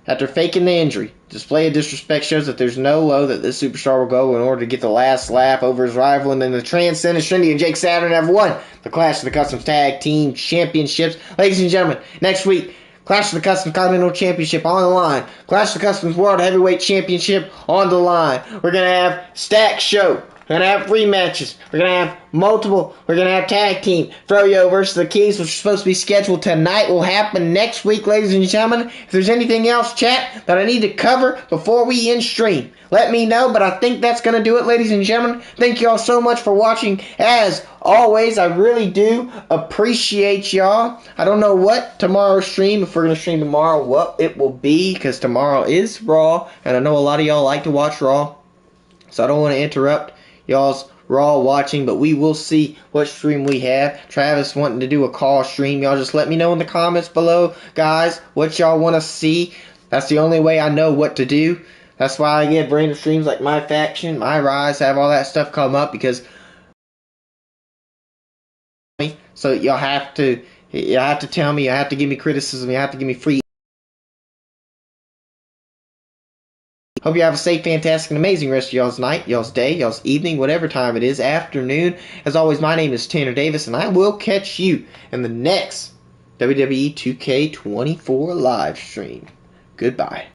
after faking the injury. Display of disrespect shows that there's no low that this superstar will go in order to get the last laugh over his rival, and then the Transcendence, Trendy, and Jake Saturn have won the Clash of the Customs Tag Team Championships. Ladies and gentlemen, next week, Clash of the Customs Continental Championship on the line. Clash of the Customs World Heavyweight Championship on the line. We're going to have Stack Show. We're going to have rematches. We're going to have multiple. We're going to have tag team. Froyo versus the Keys, which is supposed to be scheduled tonight, will happen next week, ladies and gentlemen. If there's anything else, chat, that I need to cover before we end stream, let me know. But I think that's going to do it, ladies and gentlemen. Thank you all so much for watching. As always, I really do appreciate y'all. I don't know what tomorrow's stream, if we're going to stream tomorrow, what it will be, because tomorrow is Raw, and I know a lot of y'all like to watch Raw, so I don't want to interrupt y'all's Raw watching, but we will see what stream we have. Travis wanting to do a call stream. Y'all just let me know in the comments below, guys, what y'all want to see. That's the only way I know what to do. That's why I get random streams like My Faction, My Rise, have all that stuff come up, because so y'all have to tell me, you have to give me criticism, you have to give me free. Hope you have a safe, fantastic, and amazing rest of y'all's night, y'all's day, y'all's evening, whatever time it is, afternoon. As always, my name is Tanner Davis, and I will catch you in the next WWE 2K24 live stream. Goodbye.